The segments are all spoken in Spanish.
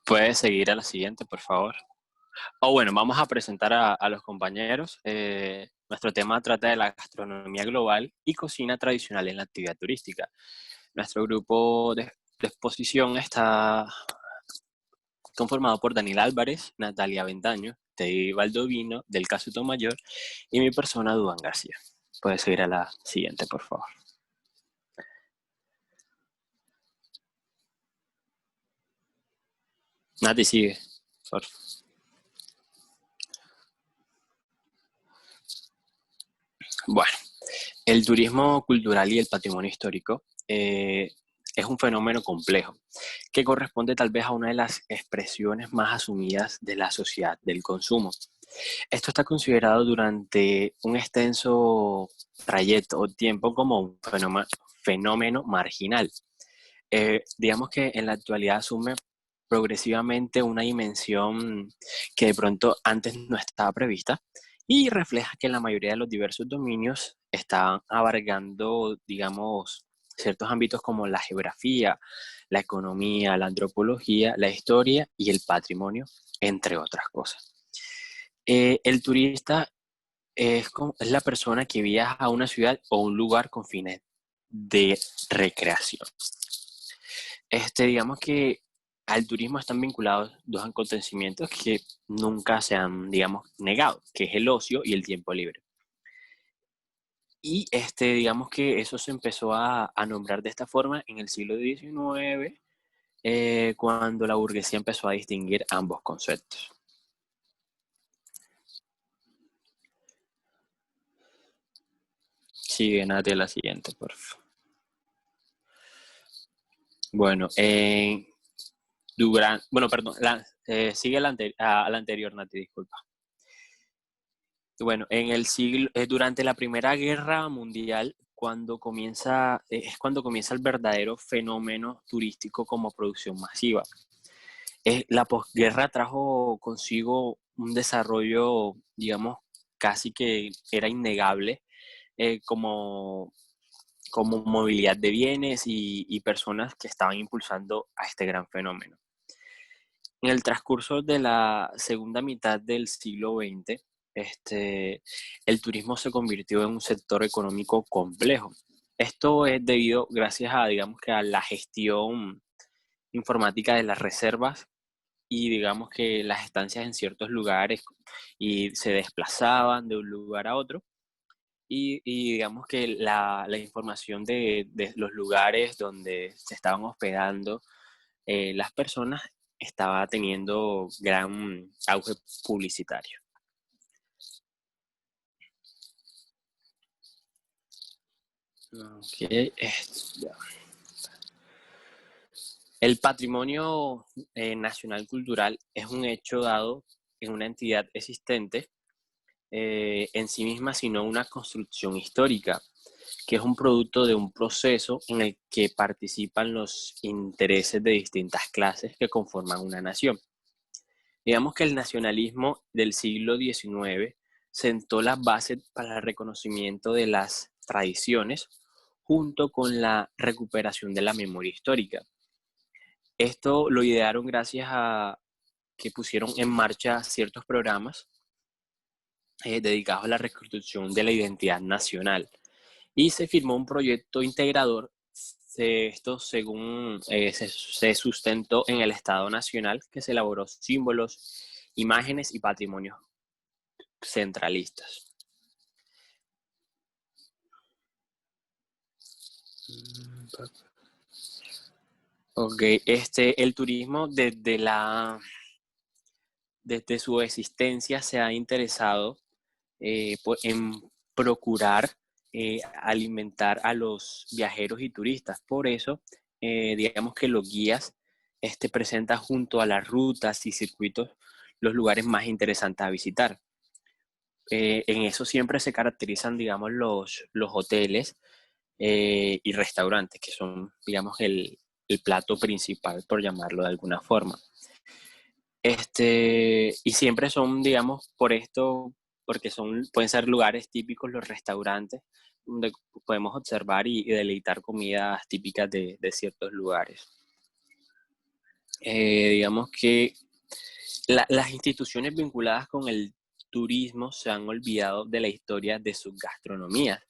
Puedes seguir a la siguiente, por favor. O bueno, vamos a presentar a los compañeros. Nuestro tema trata de la gastronomía global y cocina tradicional en la actividad turística. Nuestro grupo de exposición está conformado por Daniel Álvarez, Natalia Avendaño, Teddy Baldovino, del Caso Mayor y mi persona, Duván García. Puedes seguir a la siguiente, por favor. Nati, sigue, por favor. Bueno, el turismo cultural y el patrimonio histórico es un fenómeno complejo que corresponde tal vez a una de las expresiones más asumidas de la sociedad del consumo. Esto está considerado durante un extenso trayecto o tiempo como un fenómeno marginal. Digamos que en la actualidad asume progresivamente una dimensión que de pronto antes no estaba prevista y refleja que la mayoría de los diversos dominios están abarcando, digamos, ciertos ámbitos como la geografía, la economía, la antropología, la historia y el patrimonio, entre otras cosas. El turista es la persona que viaja a una ciudad o un lugar con fines de recreación. Digamos que al turismo están vinculados dos acontecimientos que nunca se han, digamos, negado, que es el ocio y el tiempo libre. Y digamos que eso se empezó a nombrar de esta forma en el siglo XIX, cuando la burguesía empezó a distinguir ambos conceptos. Sigue, Nati, la siguiente, por favor. Bueno, perdón, sigue la anterior, Nati, disculpa. Bueno, durante la Primera Guerra Mundial, es cuando comienza el verdadero fenómeno turístico como producción masiva. La posguerra trajo consigo un desarrollo, digamos, casi que era innegable, como movilidad de bienes y personas que estaban impulsando a este gran fenómeno. En el transcurso de la segunda mitad del siglo XX, el turismo se convirtió en un sector económico complejo. Esto es debido, gracias a, digamos que a la gestión informática de las reservas y digamos que las estancias en ciertos lugares y se desplazaban de un lugar a otro. Y digamos que la información de los lugares donde se estaban hospedando las personas estaba teniendo gran auge publicitario. Okay. El patrimonio nacional cultural es un hecho dado en una entidad existente en sí misma, sino una construcción histórica, que es un producto de un proceso en el que participan los intereses de distintas clases que conforman una nación. Digamos que el nacionalismo del siglo XIX sentó las bases para el reconocimiento de las tradiciones junto con la recuperación de la memoria histórica. Esto lo idearon gracias a que pusieron en marcha ciertos programas dedicados a la reconstrucción de la identidad nacional y se firmó un proyecto integrador. Esto según se sustentó en el Estado Nacional, que se elaboró símbolos, imágenes y patrimonios centralistas. Ok, el turismo desde su existencia se ha interesado en procurar alimentar a los viajeros y turistas. Por eso, digamos que los guías presentan junto a las rutas y circuitos los lugares más interesantes a visitar. En eso siempre se caracterizan, digamos, los hoteles y restaurantes, que son, digamos, el plato principal, por llamarlo de alguna forma. Y siempre son, digamos, porque pueden ser lugares típicos los restaurantes, donde podemos observar y deleitar comidas típicas de ciertos lugares. digamos que las instituciones vinculadas con el turismo se han olvidado de la historia de sus gastronomías,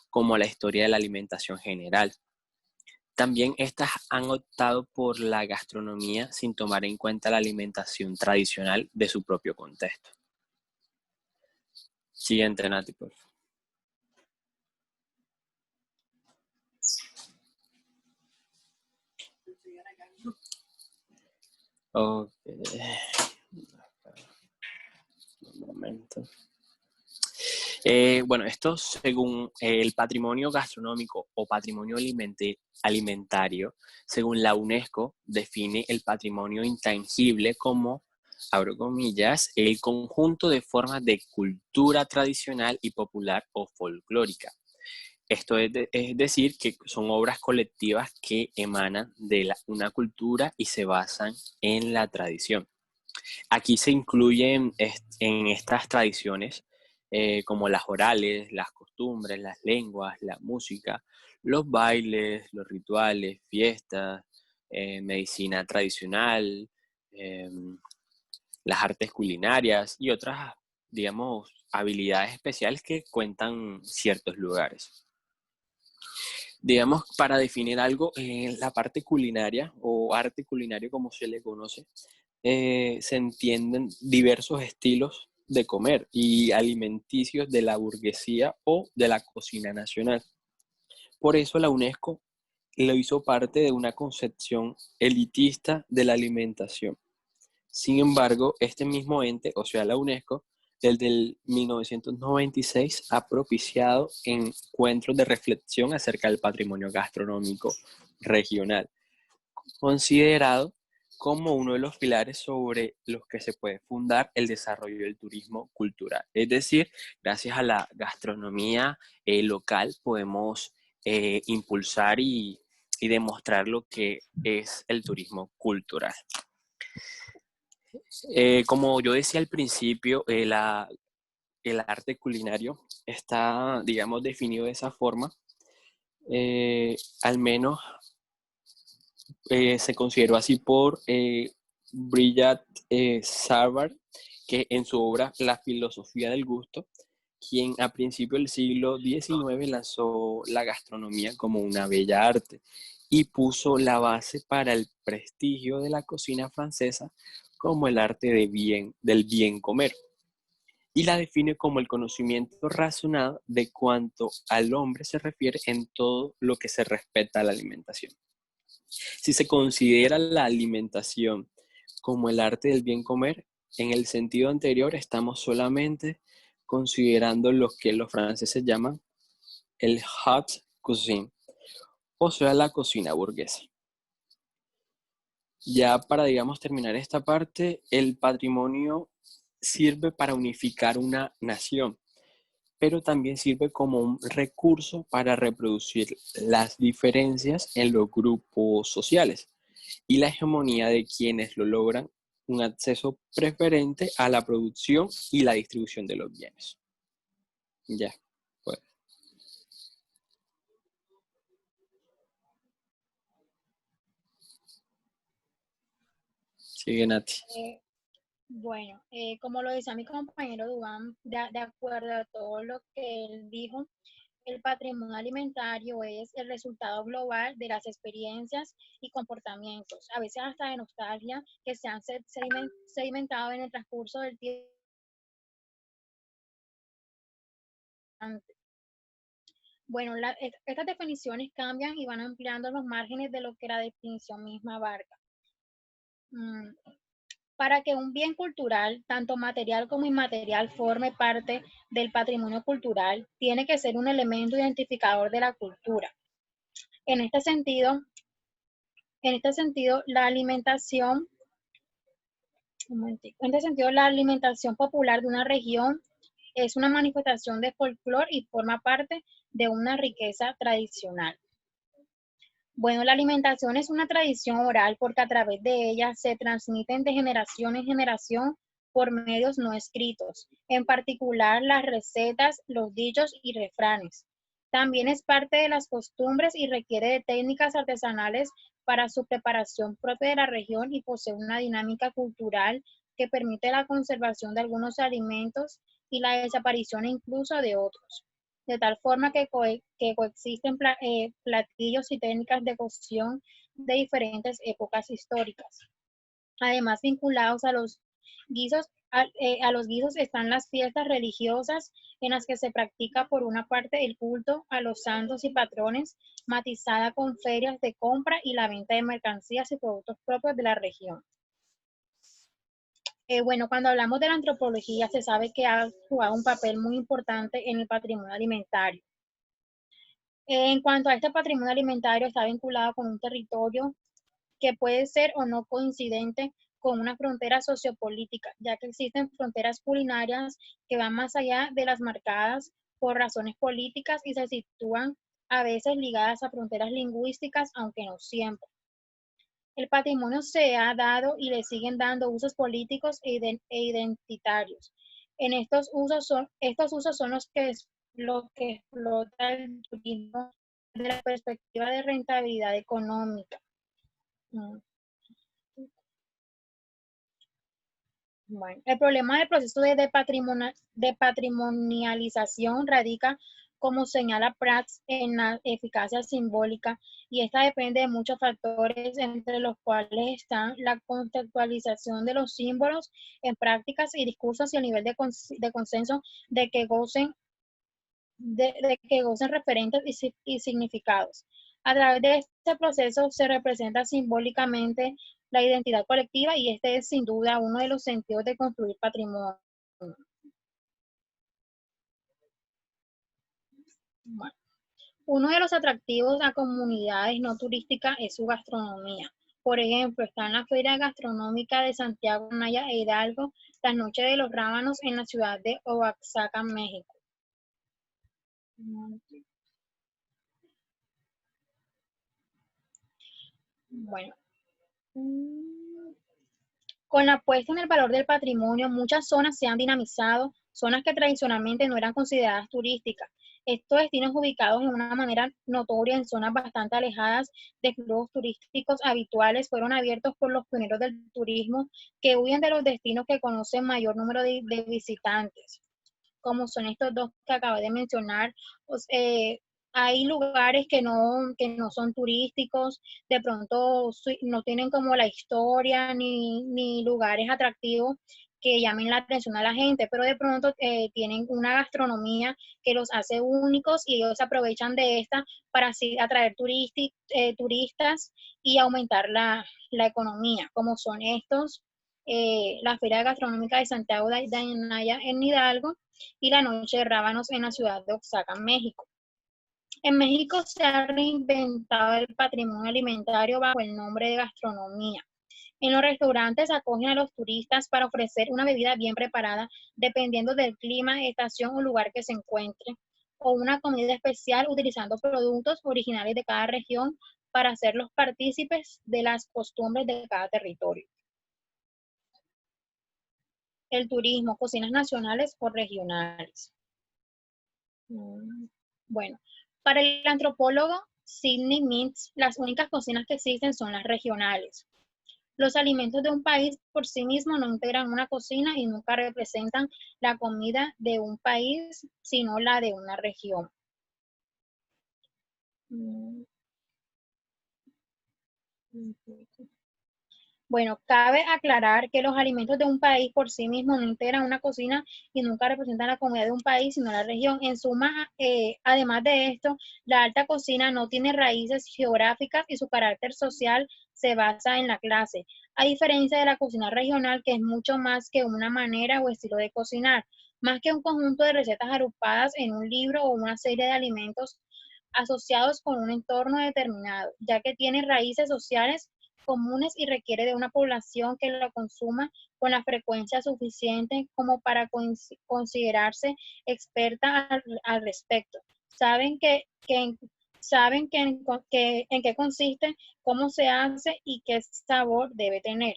como la historia de la alimentación general. También estas han optado por la gastronomía sin tomar en cuenta la alimentación tradicional de su propio contexto. Siguiente, Nati, por favor. Okay. Un momento. Bueno, esto según el patrimonio gastronómico o patrimonio alimentario, según la UNESCO, define el patrimonio intangible como, abro comillas, el conjunto de formas de cultura tradicional y popular o folclórica. Esto es decir, que son obras colectivas que emanan de una cultura y se basan en la tradición. Aquí se incluyen en estas tradiciones como las orales, las costumbres, las lenguas, la música, los bailes, los rituales, fiestas, medicina tradicional, eh, las artes culinarias y otras, digamos, habilidades especiales que cuentan ciertos lugares. Digamos, para definir algo, la parte culinaria o arte culinario como se le conoce, se entienden diversos estilos de comer y alimenticios de la burguesía o de la cocina nacional. Por eso la UNESCO lo hizo parte de una concepción elitista de la alimentación. Sin embargo, este mismo ente, o sea, la UNESCO, desde el 1996 ha propiciado encuentros de reflexión acerca del patrimonio gastronómico regional, considerado como uno de los pilares sobre los que se puede fundar el desarrollo del turismo cultural. Es decir, gracias a la gastronomía local podemos impulsar y demostrar lo que es el turismo cultural. Como yo decía al principio, el arte culinario está, digamos, definido de esa forma. Al menos se consideró así por Brillat Sarbart, que en su obra La filosofía del gusto, quien a principios del siglo XIX lanzó la gastronomía como una bella arte y puso la base para el prestigio de la cocina francesa como el arte del bien comer, y la define como el conocimiento razonado de cuanto al hombre se refiere en todo lo que se respeta a la alimentación. Si se considera la alimentación como el arte del bien comer, en el sentido anterior estamos solamente considerando lo que los franceses llaman el haute cuisine, o sea, la cocina burguesa. Ya para, digamos, terminar esta parte, el patrimonio sirve para unificar una nación, pero también sirve como un recurso para reproducir las diferencias en los grupos sociales y la hegemonía de quienes lo logran un acceso preferente a la producción y la distribución de los bienes. Ya, pues. Sigue, Nati. Bueno, como lo decía mi compañero Dubán, de acuerdo a todo lo que él dijo, el patrimonio alimentario es el resultado global de las experiencias y comportamientos, a veces hasta de nostalgia, que se han sedimentado en el transcurso del tiempo. Bueno, estas definiciones cambian y van ampliando los márgenes de lo que la definición misma abarca. Para que un bien cultural, tanto material como inmaterial, forme parte del patrimonio cultural, tiene que ser un elemento identificador de la cultura. En este sentido, la alimentación, la alimentación popular de una región es una manifestación de folclore y forma parte de una riqueza tradicional. Bueno, la alimentación es una tradición oral porque a través de ella se transmiten de generación en generación por medios no escritos, en particular las recetas, los dichos y refranes. También es parte de las costumbres y requiere de técnicas artesanales para su preparación propia de la región y posee una dinámica cultural que permite la conservación de algunos alimentos y la desaparición incluso de otros, de tal forma que coexisten platillos y técnicas de cocción de diferentes épocas históricas. Además, vinculados a los guisos, a los guisos están las fiestas religiosas en las que se practica por una parte el culto a los santos y patrones, matizada con ferias de compra y la venta de mercancías y productos propios de la región. Bueno, cuando hablamos de la antropología, se sabe que ha jugado un papel muy importante en el patrimonio alimentario. En cuanto a este patrimonio alimentario, está vinculado con un territorio que puede ser o no coincidente con una frontera sociopolítica, ya que existen fronteras culinarias que van más allá de las marcadas por razones políticas y se sitúan a veces ligadas a fronteras lingüísticas, aunque no siempre. El patrimonio se ha dado y le siguen dando usos políticos e identitarios. Estos usos son los que explota el turismo desde la perspectiva de rentabilidad económica. Bueno, el problema del proceso de patrimonialización radica, como señala Prats, en la eficacia simbólica, y esta depende de muchos factores, entre los cuales están la contextualización de los símbolos en prácticas y discursos y el nivel de consenso de que gocen referentes y significados. A través de este proceso se representa simbólicamente la identidad colectiva y este es sin duda uno de los sentidos de construir patrimonio. Bueno, uno de los atractivos a comunidades no turísticas es su gastronomía. Por ejemplo, está en la Feria Gastronómica de Santiago, Naya e Hidalgo, las Noches de los Rábanos en la ciudad de Oaxaca, México. Bueno, con la puesta en el valor del patrimonio, muchas zonas se han dinamizado, zonas que tradicionalmente no eran consideradas turísticas. Estos destinos ubicados de una manera notoria en zonas bastante alejadas de flujos turísticos habituales fueron abiertos por los pioneros del turismo que huyen de los destinos que conocen mayor número de visitantes, como son estos dos que acabé de mencionar. Hay lugares que no son turísticos, de pronto no tienen como la historia ni lugares atractivos que llamen la atención a la gente, pero de pronto tienen una gastronomía que los hace únicos y ellos aprovechan de esta para así atraer turistas y aumentar la economía, como son estos, la Feria Gastronómica de Santiago de Anaya en Hidalgo y la Noche de Rábanos en la ciudad de Oaxaca, México. En México se ha reinventado el patrimonio alimentario bajo el nombre de gastronomía. En los restaurantes acogen a los turistas para ofrecer una bebida bien preparada, dependiendo del clima, estación o lugar que se encuentre, o una comida especial utilizando productos originales de cada región para hacerlos partícipes de las costumbres de cada territorio. El turismo, cocinas nacionales o regionales. Bueno, para el antropólogo Sidney Mintz, las únicas cocinas que existen son las regionales. Los alimentos de un país por sí mismos no integran una cocina y nunca representan la comida de un país, sino la de una región. Bueno, cabe aclarar que los alimentos de un país por sí mismos no integran una cocina y nunca representan la comida de un país, sino la región. En suma, además de esto, la alta cocina no tiene raíces geográficas y su carácter social se basa en la clase, a diferencia de la cocina regional, que es mucho más que una manera o estilo de cocinar, más que un conjunto de recetas agrupadas en un libro o una serie de alimentos asociados con un entorno determinado, ya que tiene raíces sociales comunes y requiere de una población que lo consuma con la frecuencia suficiente como para considerarse experta al respecto. Saben en qué consiste, cómo se hace y qué sabor debe tener.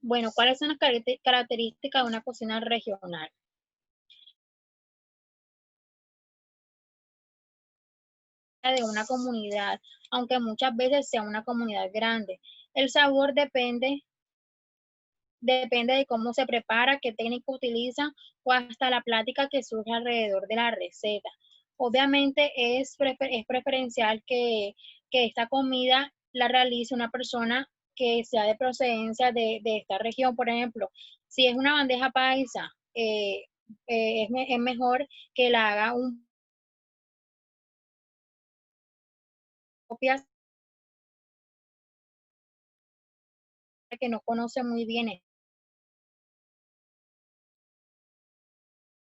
Bueno, ¿cuáles son las características de una cocina regional? típica de una comunidad, aunque muchas veces sea una comunidad grande. El sabor depende de cómo se prepara, qué técnica utiliza o hasta la plática que surge alrededor de la receta. Obviamente es preferencial que esta comida la realice una persona que sea de procedencia de esta región. Por ejemplo, si es una bandeja paisa, es mejor que la haga un propia que no conoce muy bien.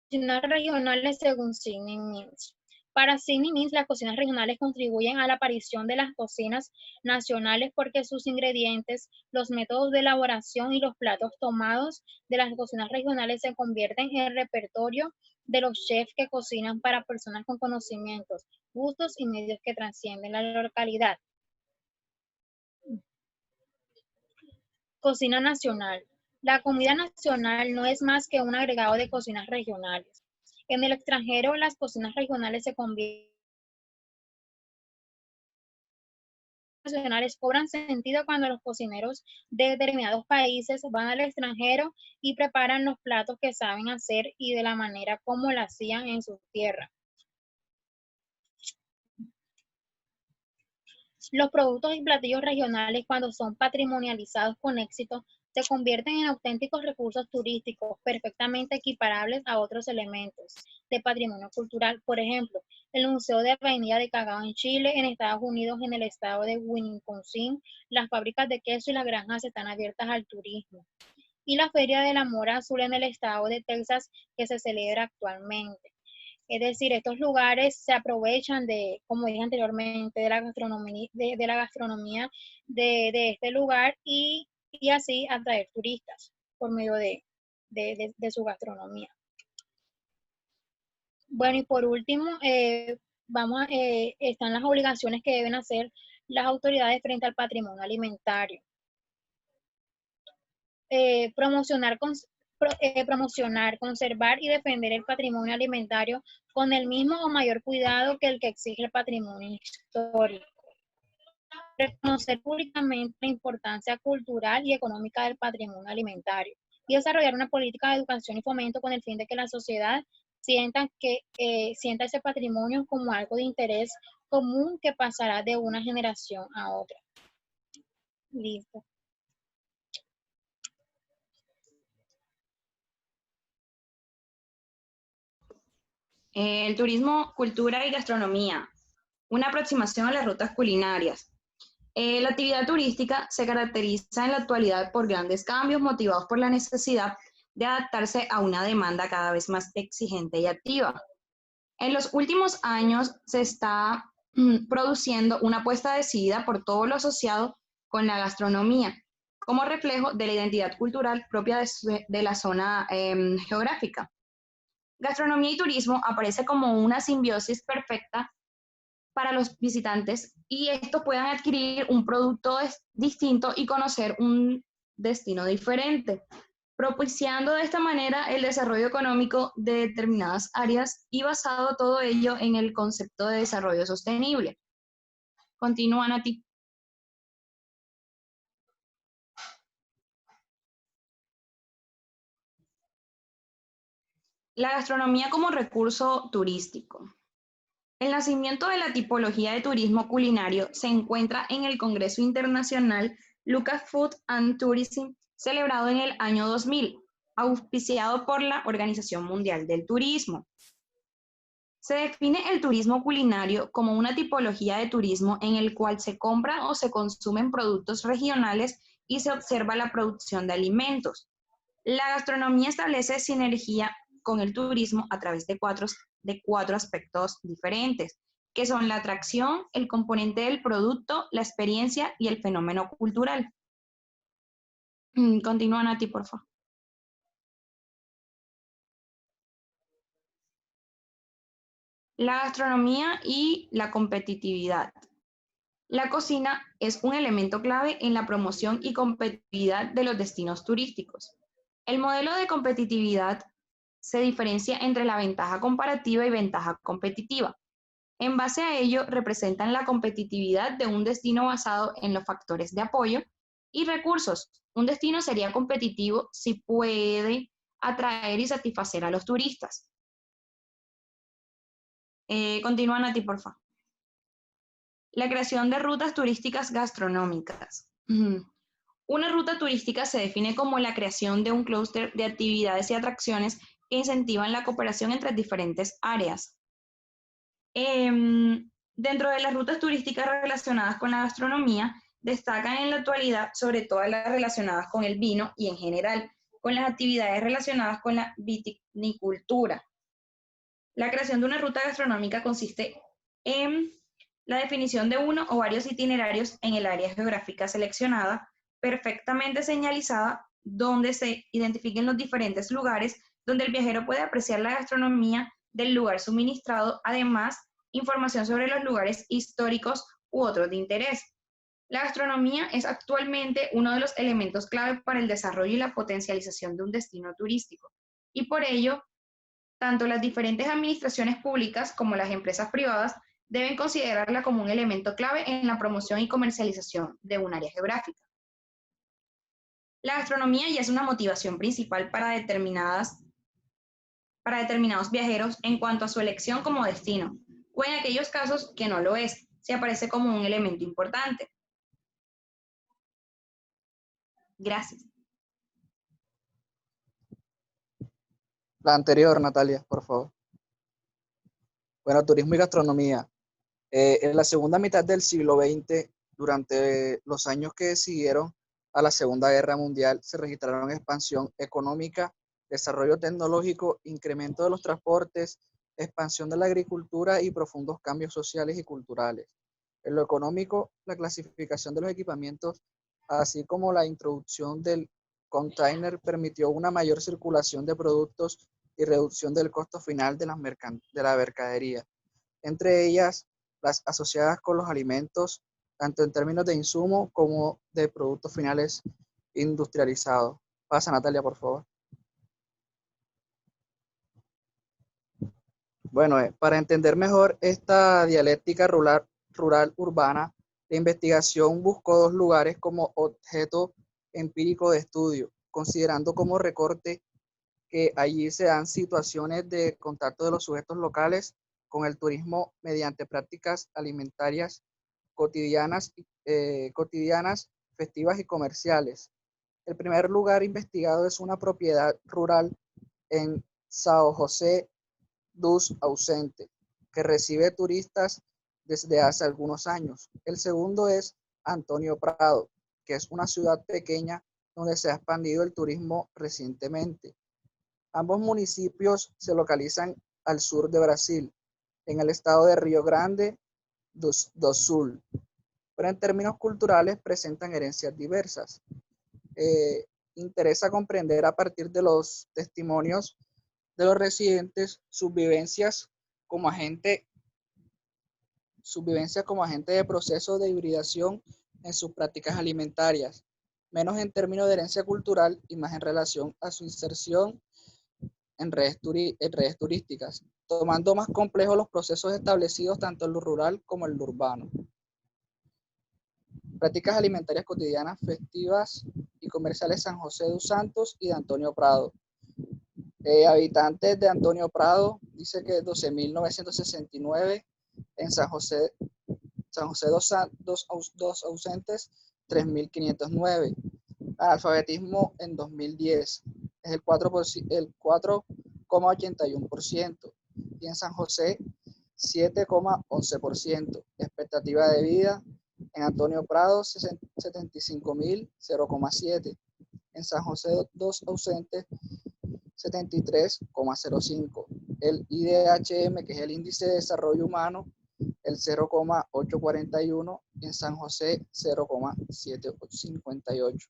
Cocinas regionales según Sidney Mintz. Para Sidney Mintz, las cocinas regionales contribuyen a la aparición de las cocinas nacionales porque sus ingredientes, los métodos de elaboración y los platos tomados de las cocinas regionales se convierten en el repertorio de los chefs que cocinan para personas con conocimientos, gustos y medios que trascienden la localidad. Cocina nacional. La comida nacional no es más que un agregado de cocinas regionales. En el extranjero, las cocinas regionales se convierten nacionales cobran sentido cuando los cocineros de determinados países van al extranjero y preparan los platos que saben hacer y de la manera como lo hacían en su tierra. Los productos y platillos regionales, cuando son patrimonializados con éxito, se convierten en auténticos recursos turísticos perfectamente equiparables a otros elementos de patrimonio cultural. Por ejemplo, el Museo de Vainilla de Cacao en Chile, en Estados Unidos, en el estado de Wisconsin, las fábricas de queso y las granjas están abiertas al turismo. Y la Feria de la Mora Azul en el estado de Texas, que se celebra actualmente. Es decir, estos lugares se aprovechan de, como dije anteriormente, de la gastronomía de este lugar y así atraer turistas por medio de su gastronomía. Bueno, y por último, están las obligaciones que deben hacer las autoridades frente al patrimonio alimentario. Promocionar, conservar y defender el patrimonio alimentario con el mismo o mayor cuidado que el que exige el patrimonio histórico. Reconocer públicamente la importancia cultural y económica del patrimonio alimentario y desarrollar una política de educación y fomento con el fin de que la sociedad sienta ese patrimonio como algo de interés común que pasará de una generación a otra. Listo. El turismo, cultura y gastronomía. Una aproximación a las rutas culinarias. La actividad turística se caracteriza en la actualidad por grandes cambios motivados por la necesidad de adaptarse a una demanda cada vez más exigente y activa. En los últimos años se está produciendo una apuesta decidida por todo lo asociado con la gastronomía, como reflejo de la identidad cultural propia de la zona geográfica. Gastronomía y turismo aparece como una simbiosis perfecta para los visitantes y estos puedan adquirir un producto distinto y conocer un destino diferente, propiciando de esta manera el desarrollo económico de determinadas áreas y basado todo ello en el concepto de desarrollo sostenible. Continúa, Nati. La gastronomía como recurso turístico. El nacimiento de la tipología de turismo culinario se encuentra en el Congreso Internacional Lucas Food and Tourism, celebrado en el año 2000, auspiciado por la Organización Mundial del Turismo. Se define el turismo culinario como una tipología de turismo en el cual se compran o se consumen productos regionales y se observa la producción de alimentos. La gastronomía establece sinergia con el turismo a través de cuatro aspectos diferentes, que son la atracción, el componente del producto, la experiencia y el fenómeno cultural. Continúa, Nati, por favor. La gastronomía y la competitividad. La cocina es un elemento clave en la promoción y competitividad de los destinos turísticos. El modelo de competitividad se diferencia entre la ventaja comparativa y ventaja competitiva. En base a ello, representan la competitividad de un destino basado en los factores de apoyo y recursos. Un destino sería competitivo si puede atraer y satisfacer a los turistas. Continúa, Nati, por favor. La creación de rutas turísticas gastronómicas. Una ruta turística se define como la creación de un clúster de actividades y atracciones que incentivan la cooperación entre diferentes áreas. Dentro de las rutas turísticas relacionadas con la gastronomía, destacan en la actualidad sobre todo las relacionadas con el vino y en general con las actividades relacionadas con la vitivinicultura. La creación de una ruta gastronómica consiste en la definición de uno o varios itinerarios en el área geográfica seleccionada, perfectamente señalizada, donde se identifiquen los diferentes lugares donde el viajero puede apreciar la gastronomía del lugar suministrado, además, información sobre los lugares históricos u otros de interés. La gastronomía es actualmente uno de los elementos clave para el desarrollo y la potencialización de un destino turístico, y por ello, tanto las diferentes administraciones públicas como las empresas privadas deben considerarla como un elemento clave en la promoción y comercialización de un área geográfica. La gastronomía ya es una motivación principal para determinados viajeros en cuanto a su elección como destino, o en aquellos casos que no lo es, se aparece como un elemento importante. Gracias. La anterior, Natalia, por favor. Bueno, turismo y gastronomía. En la segunda mitad del siglo XX, durante los años que siguieron a la Segunda Guerra Mundial, se registraron expansión económica, desarrollo tecnológico, incremento de los transportes, expansión de la agricultura y profundos cambios sociales y culturales. En lo económico, la clasificación de los equipamientos, así como la introducción del container, permitió una mayor circulación de productos y reducción del costo final de la mercadería. Entre ellas, las asociadas con los alimentos, tanto en términos de insumo como de productos finales industrializados. Pasa, Natalia, por favor. Bueno, para entender mejor esta dialéctica rural-urbana, la investigación buscó dos lugares como objeto empírico de estudio, considerando como recorte que allí se dan situaciones de contacto de los sujetos locales con el turismo mediante prácticas alimentarias cotidianas, festivas y comerciales. El primer lugar investigado es una propiedad rural en São José dos Ausentes, que recibe turistas desde hace algunos años. El segundo es Antônio Prado, que es una ciudad pequeña donde se ha expandido el turismo recientemente. Ambos municipios se localizan al sur de Brasil, en el estado de Río Grande do Sul, pero en términos culturales presentan herencias diversas. Interesa comprender a partir de los testimonios de los residentes sus vivencias como agente de proceso de hibridación en sus prácticas alimentarias, menos en términos de herencia cultural y más en relación a su inserción en redes turísticas, tomando más complejos los procesos establecidos tanto en lo rural como en lo urbano. Prácticas alimentarias cotidianas, festivas y comerciales San José dos Santos y de Antônio Prado. Habitantes de Antônio Prado, dice que 12.969, en San José dos Ausentes, 3.509. Analfabetismo en 2010 es el 4,81%, y en San José 7,11%. Expectativa de vida en Antônio Prado 75.000, en San José dos Ausentes 73,05. El IDHM, que es el índice de desarrollo humano, el 0,841, y en San José 0,758.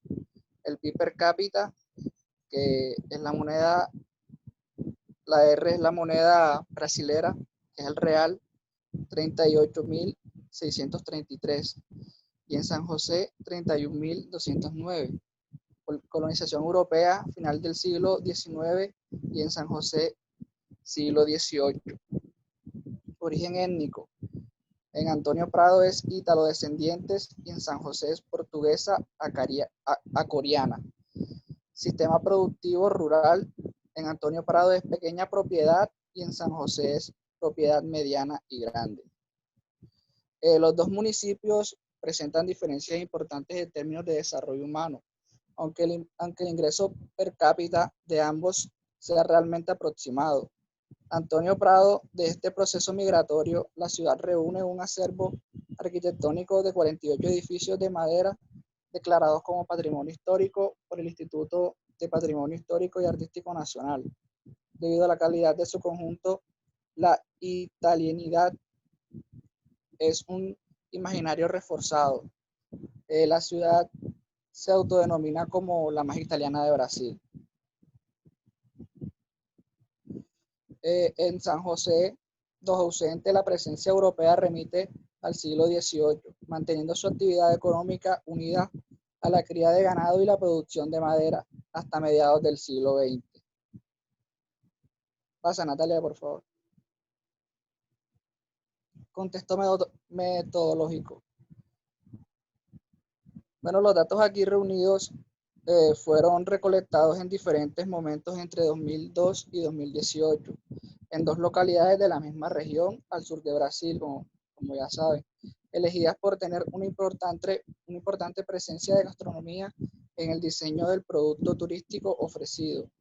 El PIB per cápita, que es la moneda, la R es la moneda brasilera, que es el real, 38.633, y en San José 31.209. Colonización europea, final del siglo XIX, y en San José, siglo XVIII. Origen étnico. En Antonio Prado es ítalo-descendientes y en San José es portuguesa acoriana. Sistema productivo rural, en Antonio Prado es pequeña propiedad y en San José es propiedad mediana y grande. Los dos municipios presentan diferencias importantes en términos de desarrollo humano, aunque el ingreso per cápita de ambos sea realmente aproximado. Antonio Prado, de este proceso migratorio, la ciudad reúne un acervo arquitectónico de 48 edificios de madera declarados como patrimonio histórico por el Instituto de Patrimonio Histórico y Artístico Nacional. Debido a la calidad de su conjunto, la italianidad es un imaginario reforzado. La ciudad se autodenomina como la más italiana de Brasil. En San José, dos ausente, la presencia europea remite al siglo XVIII, manteniendo su actividad económica unida a la cría de ganado y la producción de madera hasta mediados del siglo XX. Pasa, Natalia, por favor. Contexto metodológico. Bueno, los datos aquí reunidos fueron recolectados en diferentes momentos entre 2002 y 2018, en dos localidades de la misma región al sur de Brasil, como ya saben, elegidas por tener una importante presencia de gastronomía en el diseño del producto turístico ofrecido.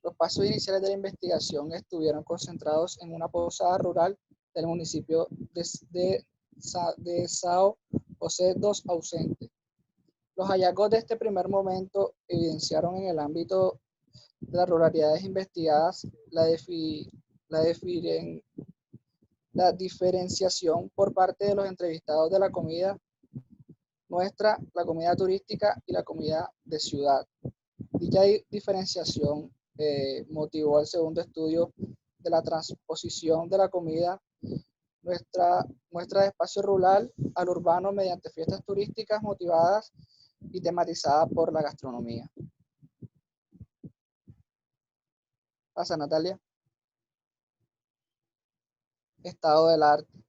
Los pasos iniciales de la investigación estuvieron concentrados en una posada rural del municipio de São José dos Ausentes. Los hallazgos de este primer momento evidenciaron en el ámbito de las ruralidades investigadas la diferenciación por parte de los entrevistados de la comida nuestra, la comida turística y la comida de ciudad. Dicha diferenciación motivó el segundo estudio de la transposición de la comida nuestra muestra de espacio rural al urbano mediante fiestas turísticas motivadas y tematizada por la gastronomía. Pasa, Natalia. Estado del arte.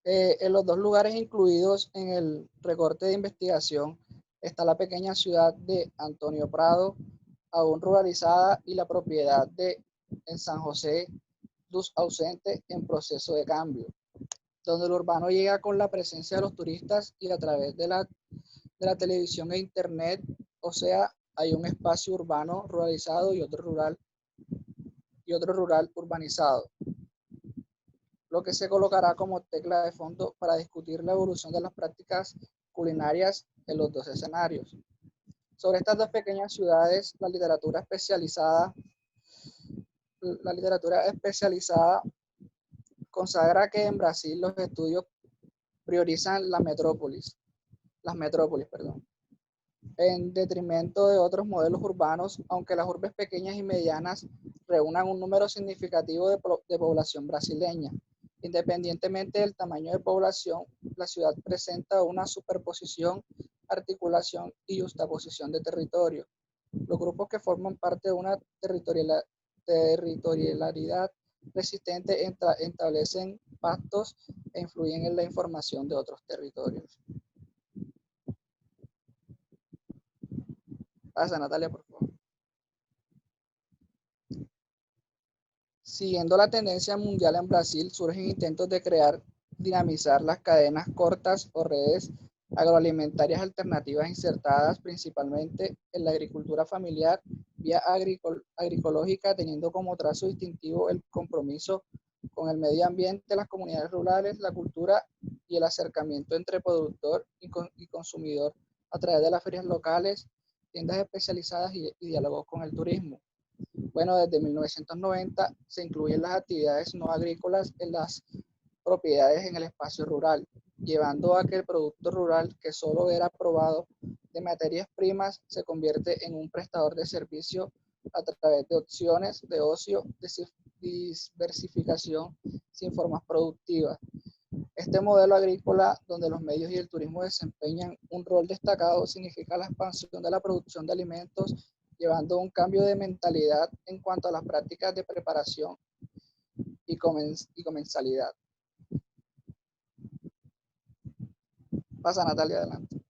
En los dos lugares incluidos en el recorte de investigación está la pequeña ciudad de Antonio Prado, aún ruralizada, y la propiedad en San José dos Ausentes en proceso de cambio, donde el urbano llega con la presencia de los turistas y a través de la televisión e internet, o sea, hay un espacio urbano ruralizado y otro rural urbanizado, lo que se colocará como tecla de fondo para discutir la evolución de las prácticas culinarias en los dos escenarios. Sobre estas dos pequeñas ciudades, la literatura especializada consagra que en Brasil los estudios priorizan las metrópolis, en detrimento de otros modelos urbanos, aunque las urbes pequeñas y medianas reúnan un número significativo de población brasileña. Independientemente del tamaño de población, la ciudad presenta una superposición, articulación y justaposición de territorio. Los grupos que forman parte de una territorialidad resistente establecen pactos e influyen en la información de otros territorios. Pasa, Natalia, por favor. Siguiendo la tendencia mundial en Brasil, surgen intentos de dinamizar las cadenas cortas o redes agroalimentarias alternativas insertadas principalmente en la agricultura familiar vía agroecológica, teniendo como trazo distintivo el compromiso con el medio ambiente, las comunidades rurales, la cultura y el acercamiento entre productor y consumidor a través de las ferias locales, tiendas especializadas y diálogos con el turismo. Bueno, desde 1990 se incluyen las actividades no agrícolas en las propiedades en el espacio rural, llevando a que el producto rural, que solo era probado de materias primas, se convierte en un prestador de servicio a través de opciones de ocio, diversificación sin formas productivas. Este modelo agrícola, donde los medios y el turismo desempeñan un rol destacado, significa la expansión de la producción de alimentos, llevando un cambio de mentalidad en cuanto a las prácticas de preparación y comensalidad. Pasa, Natalia, adelante.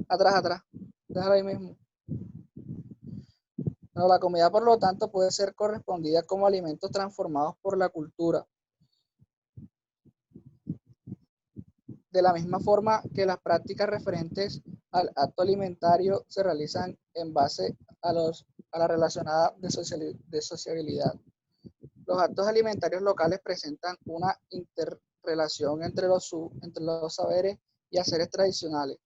Atrás, atrás. Déjalo ahí mismo. Bueno, la comida, por lo tanto, puede ser correspondida como alimentos transformados por la cultura. De la misma forma que las prácticas referentes al acto alimentario se realizan en base a la relacionada de sociabilidad. Los actos alimentarios locales presentan una interrelación entre los saberes y haceres tradicionales,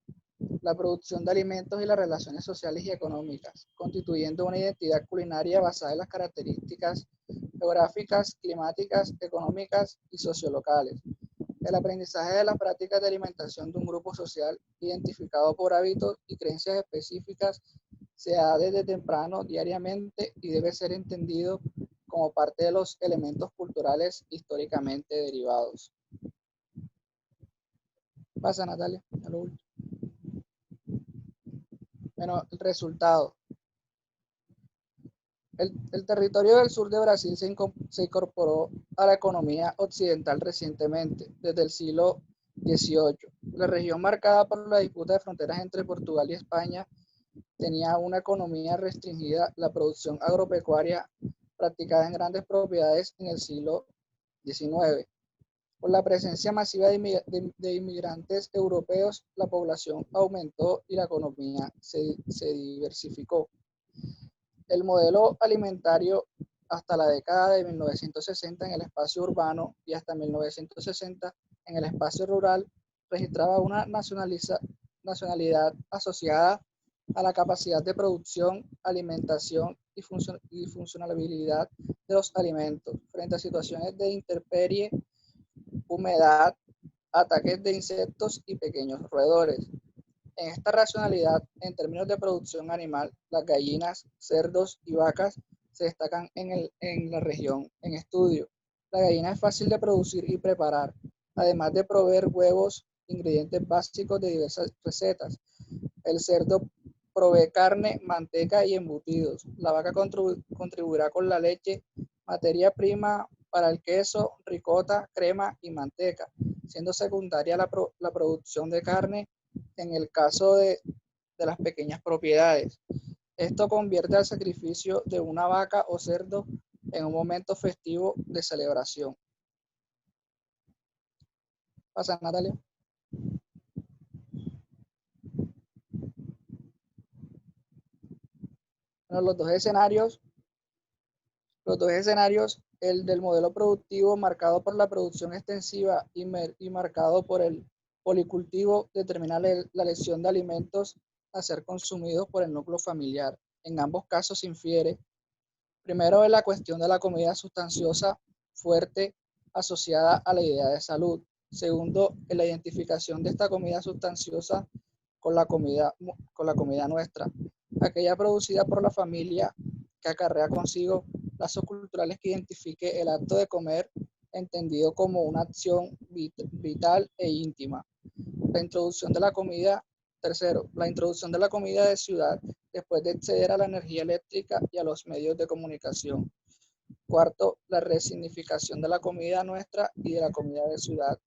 la producción de alimentos y las relaciones sociales y económicas, constituyendo una identidad culinaria basada en las características geográficas, climáticas, económicas y sociolocales. El aprendizaje de las prácticas de alimentación de un grupo social identificado por hábitos y creencias específicas se da desde temprano, diariamente, y debe ser entendido como parte de los elementos culturales históricamente derivados. Pasa, Natalia, a lo último. Bueno, el resultado. El territorio del sur de Brasil se incorporó a la economía occidental recientemente, desde el siglo XVIII. La región, marcada por la disputa de fronteras entre Portugal y España, tenía una economía restringida. La producción agropecuaria practicada en grandes propiedades en el siglo XIX. Por la presencia masiva de inmigrantes europeos, la población aumentó y la economía se diversificó. El modelo alimentario hasta la década de 1960 en el espacio urbano y hasta 1960 en el espacio rural registraba una nacionalidad asociada a la capacidad de producción, alimentación y funcionalidad de los alimentos frente a situaciones de intemperie, humedad, ataques de insectos y pequeños roedores. En esta racionalidad, en términos de producción animal, las gallinas, cerdos y vacas se destacan en la región en estudio. La gallina es fácil de producir y preparar, además de proveer huevos, ingredientes básicos de diversas recetas. El cerdo provee carne, manteca y embutidos. La vaca contribuirá con la leche, materia prima para el queso, ricota, crema y manteca, siendo secundaria la producción de carne en el caso de las pequeñas propiedades. Esto convierte al sacrificio de una vaca o cerdo en un momento festivo de celebración. Pasa, Natalia. Bueno, los dos escenarios, el del modelo productivo marcado por la producción extensiva y marcado por el policultivo, determina la elección de alimentos a ser consumidos por el núcleo familiar. En ambos casos se infiere, primero, en la cuestión de la comida sustanciosa fuerte asociada a la idea de salud. Segundo, en la identificación de esta comida sustanciosa con la comida nuestra, aquella producida por la familia, que acarrea consigo lazos culturales que identifique el acto de comer entendido como una acción vital e íntima. La introducción de la comida, tercero, la introducción de la comida de ciudad después de acceder a la energía eléctrica y a los medios de comunicación. Cuarto, la resignificación de la comida nuestra y de la comida de ciudad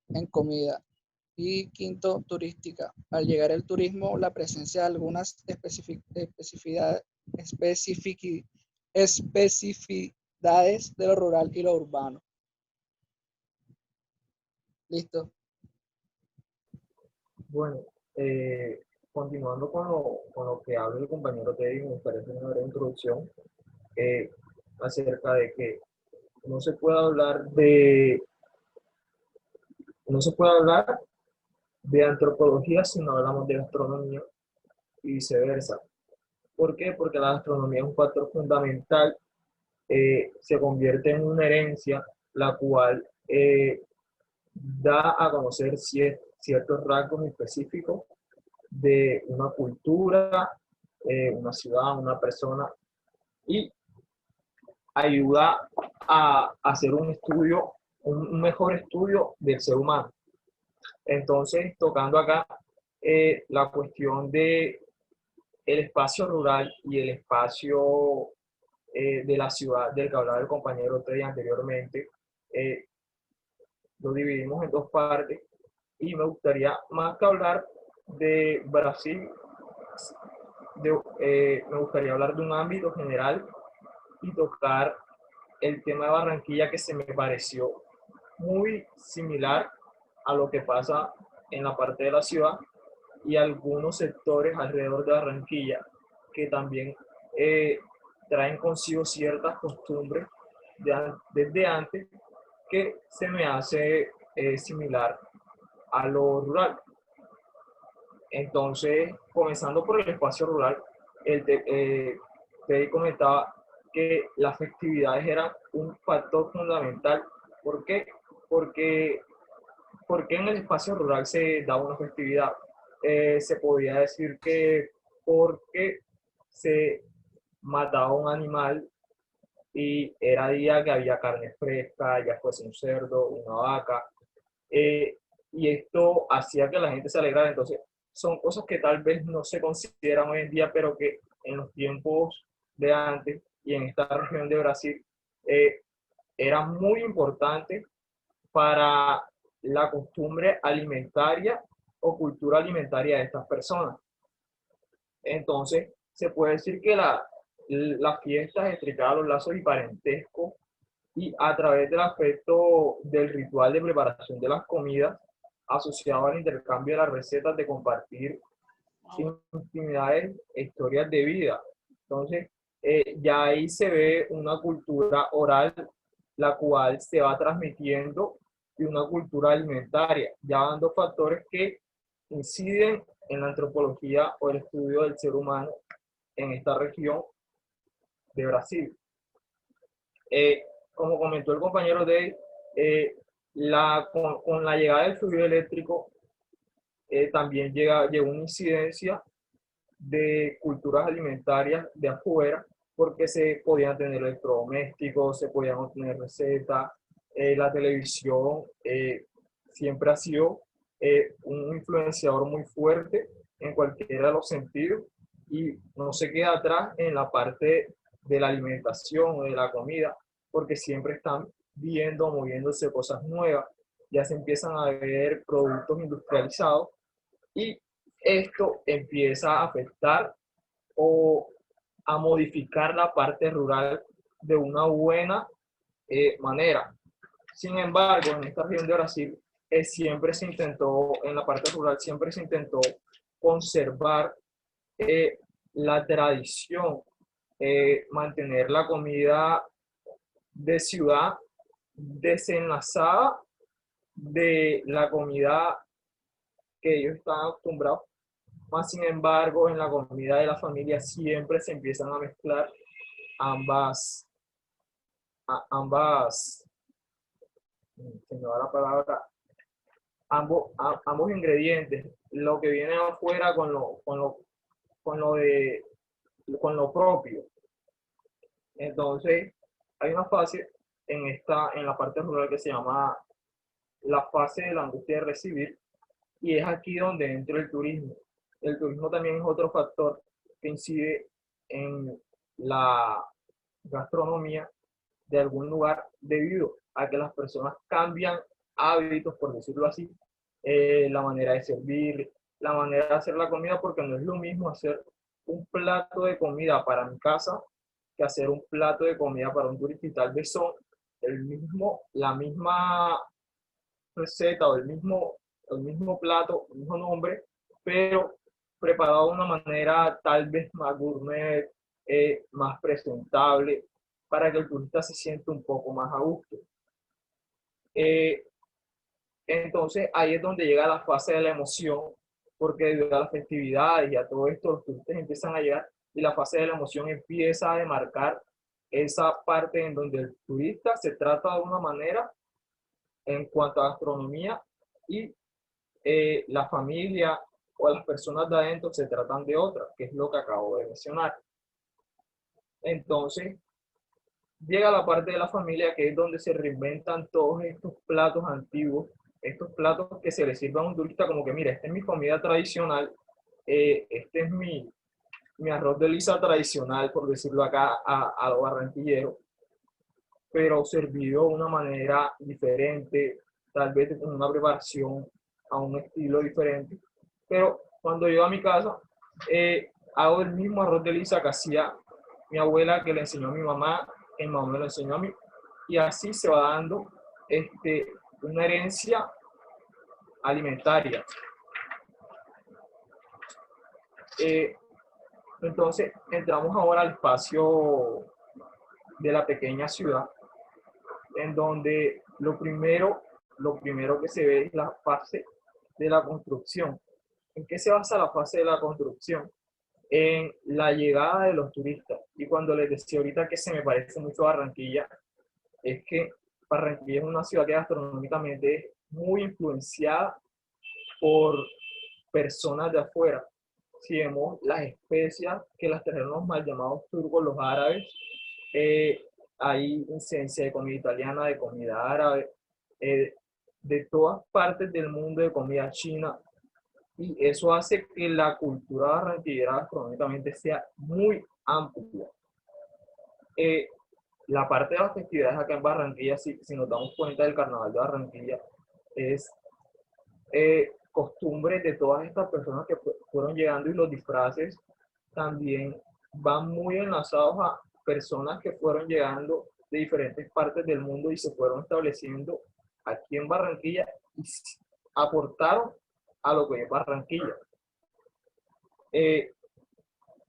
en comida. Y quinto, turística. Al llegar el turismo, la presencia de algunas especificidades de lo rural y lo urbano. Listo. Bueno, continuando con lo que habla el compañero Teddy, me parece una breve introducción acerca de que no se puede hablar de antropología si no hablamos de gastronomía y viceversa. ¿Por qué? Porque la gastronomía es un factor fundamental, se convierte en una herencia, la cual da a conocer ciertos rasgos específicos de una cultura, una ciudad, una persona, y ayuda a hacer un estudio, un mejor estudio del ser humano. Entonces, tocando acá la cuestión de el espacio rural y el espacio de la ciudad, del que hablaba el compañero Teddy anteriormente, lo dividimos en dos partes. Y me gustaría, más que hablar de Brasil, me gustaría hablar de un ámbito general y tocar el tema de Barranquilla, que se me pareció muy similar a lo que pasa en la parte de la ciudad y algunos sectores alrededor de Barranquilla que también traen consigo ciertas costumbres desde antes, que se me hace similar a lo rural. Entonces, comenzando por el espacio rural, te comentaba que las festividades eran un factor fundamental. ¿Por qué? Porque, porque en el espacio rural se da una festividad. Se podría decir que porque se mataba un animal y era día que había carne fresca, ya fuese un cerdo, una vaca, y esto hacía que la gente se alegrara. Entonces, son cosas que tal vez no se consideran hoy en día, pero que en los tiempos de antes y en esta región de Brasil eh, era muy importante para la costumbre alimentaria o cultura alimentaria de estas personas. Entonces, se puede decir que las fiestas estricaban los lazos y parentesco, y a través del aspecto del ritual de preparación de las comidas, asociado al intercambio de las recetas, de compartir intimidades, historias de vida. Entonces, ya ahí se ve una cultura oral, la cual se va transmitiendo, y una cultura alimentaria, ya dando factores que inciden en la antropología o el estudio del ser humano en esta región de Brasil. Como comentó el compañero Dave, con la llegada del fluido eléctrico también llegó una incidencia de culturas alimentarias de afuera, porque se podían tener electrodomésticos, se podían obtener recetas, la televisión siempre ha sido un influenciador muy fuerte en cualquiera de los sentidos, y no se queda atrás en la parte de la alimentación o de la comida, porque siempre están viendo, moviéndose cosas nuevas, ya se empiezan a ver productos industrializados, y esto empieza a afectar o a modificar la parte rural de una buena manera. Sin embargo, en esta región de Brasil siempre se intentó, en la parte rural siempre se intentó conservar la tradición, mantener la comida de ciudad desenlazada de la comida que ellos están acostumbrados. Más sin embargo, en la comida de la familia siempre se empiezan a mezclar ambas, se me va la palabra, ambos ingredientes, lo que viene afuera con lo propio. Entonces, hay una fase en la parte rural que se llama la fase de la angustia de recibir, y es aquí donde entra el turismo. El turismo también es otro factor que incide en la gastronomía de algún lugar, debido a que las personas cambian hábitos, por decirlo así, la manera de servir, la manera de hacer la comida, porque no es lo mismo hacer un plato de comida para mi casa que hacer un plato de comida para un turista, y tal vez son la misma receta o el mismo plato, el mismo nombre, pero preparado de una manera tal vez más gourmet, más presentable, para que el turista se sienta un poco más a gusto. Entonces ahí es donde llega la fase de la emoción, porque debido a las festividades y a todo esto, los turistas empiezan a llegar, y la fase de la emoción empieza a demarcar esa parte en donde el turista se trata de una manera en cuanto a gastronomía, y la familia o las personas de adentro se tratan de otra, que es lo que acabo de mencionar. Entonces, llega la parte de la familia, que es donde se reinventan todos estos platos antiguos, estos platos que se le sirven a un turista como que, mira, esta es mi comida tradicional, este es mi arroz de lisa tradicional, por decirlo acá a los barranquilleros, pero servido de una manera diferente, tal vez con una preparación a un estilo diferente. Pero cuando llego a mi casa, hago el mismo arroz de lisa que hacía mi abuela, que le enseñó a mi mamá, que mi mamá me lo enseñó a mí, y así se va dando una herencia alimentaria. Entonces, entramos ahora al espacio de la pequeña ciudad, en donde lo primero que se ve es la fase de la construcción. ¿En qué se basa la fase de la construcción? En la llegada de los turistas. Y cuando les decía ahorita que se me parece mucho a Barranquilla, es que Barranquilla es una ciudad que gastronómicamente es muy influenciada por personas de afuera. Si vemos las especias que las trajeron los mal llamados turcos, los árabes, hay incidencia de comida italiana, de comida árabe, de todas partes del mundo, de comida china, y eso hace que la cultura barranquillera gastronómicamente sea muy amplia. La parte de las festividades acá en Barranquilla, si nos damos cuenta del Carnaval de Barranquilla, es costumbre de todas estas personas que fueron llegando, y los disfraces también van muy enlazados a personas que fueron llegando de diferentes partes del mundo y se fueron estableciendo aquí en Barranquilla y aportaron a lo que es Barranquilla.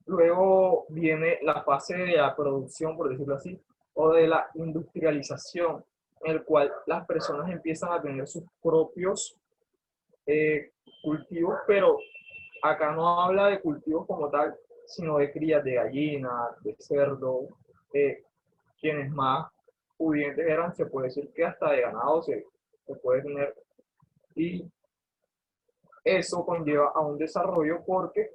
Luego viene la fase de la producción, por decirlo así, o de la industrialización, en el cual las personas empiezan a tener sus propios cultivos, pero acá no habla de cultivos como tal, sino de crías de gallinas, de cerdo, quienes más pudientes eran, se puede decir que hasta de ganado se puede tener, y eso conlleva a un desarrollo porque